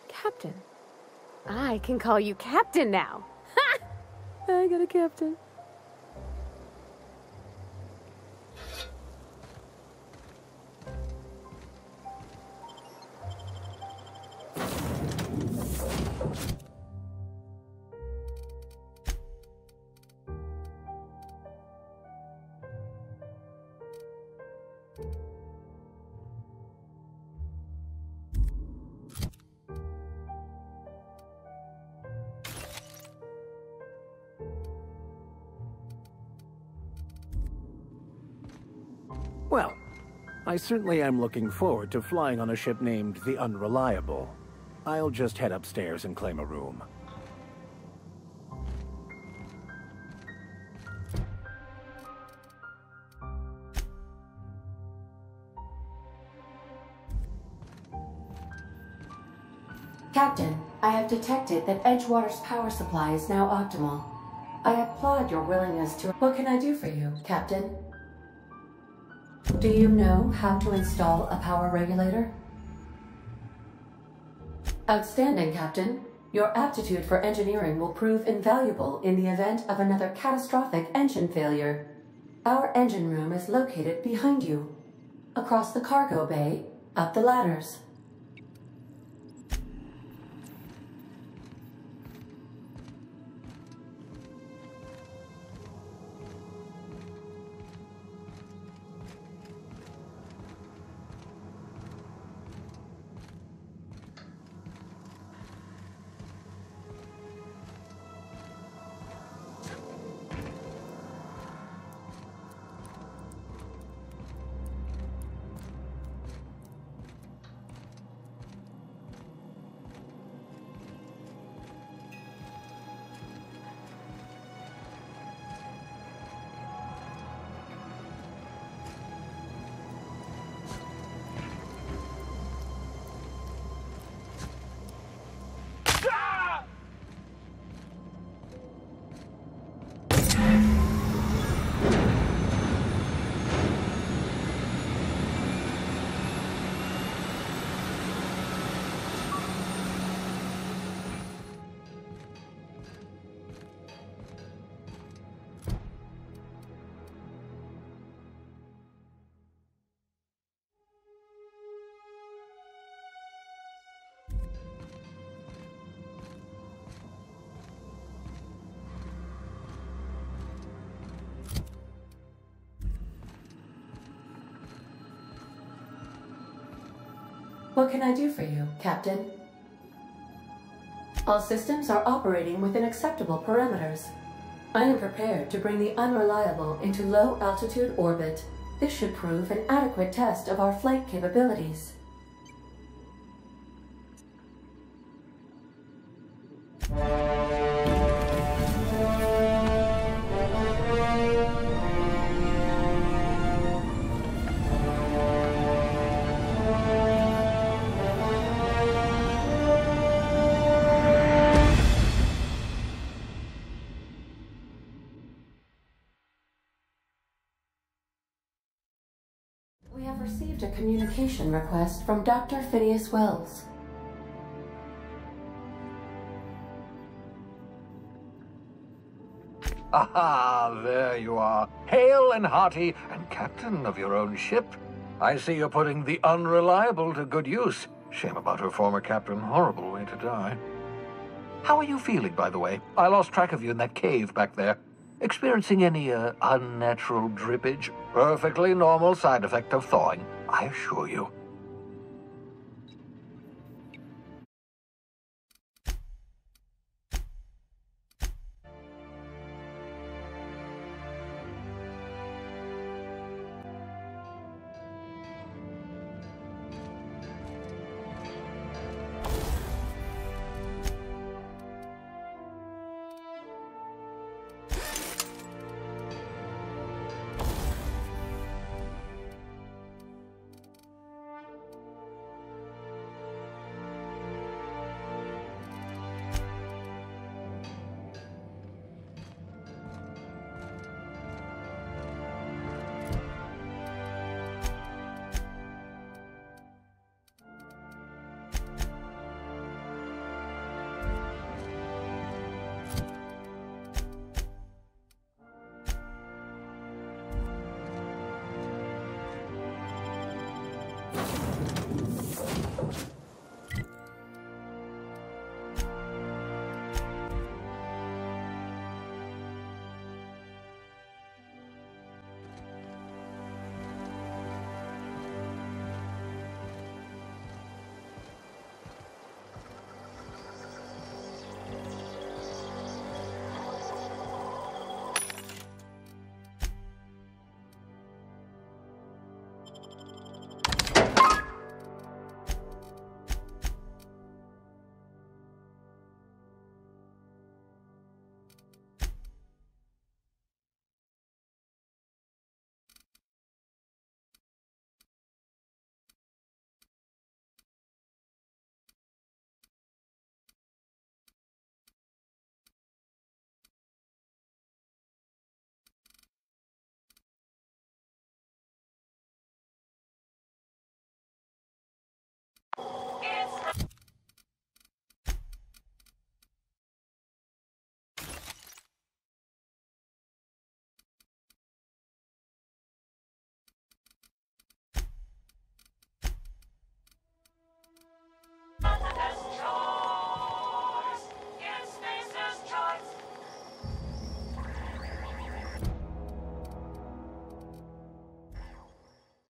Captain. I can call you Captain now. Ha! I got a captain. Well, I certainly am looking forward to flying on a ship named the Unreliable. I'll just head upstairs and claim a room. Captain, I have detected that Edgewater's power supply is now optimal. I applaud your willingness to... What can I do for you, Captain? Do you know how to install a power regulator? Outstanding, Captain. Your aptitude for engineering will prove invaluable in the event of another catastrophic engine failure. Our engine room is located behind you. Across the cargo bay, up the ladders. What can I do for you, Captain? All systems are operating within acceptable parameters. I am prepared to bring the unreliable into low-altitude orbit. This should prove an adequate test of our flight capabilities. We have received a communication request from Dr. Phineas Wells. Aha, there you are. Hale and hearty, and captain of your own ship. I see you're putting the unreliable to good use. Shame about her former captain. Horrible way to die. How are you feeling, by the way? I lost track of you in that cave back there. Experiencing any, unnatural drippage? Perfectly normal side effect of thawing, I assure you.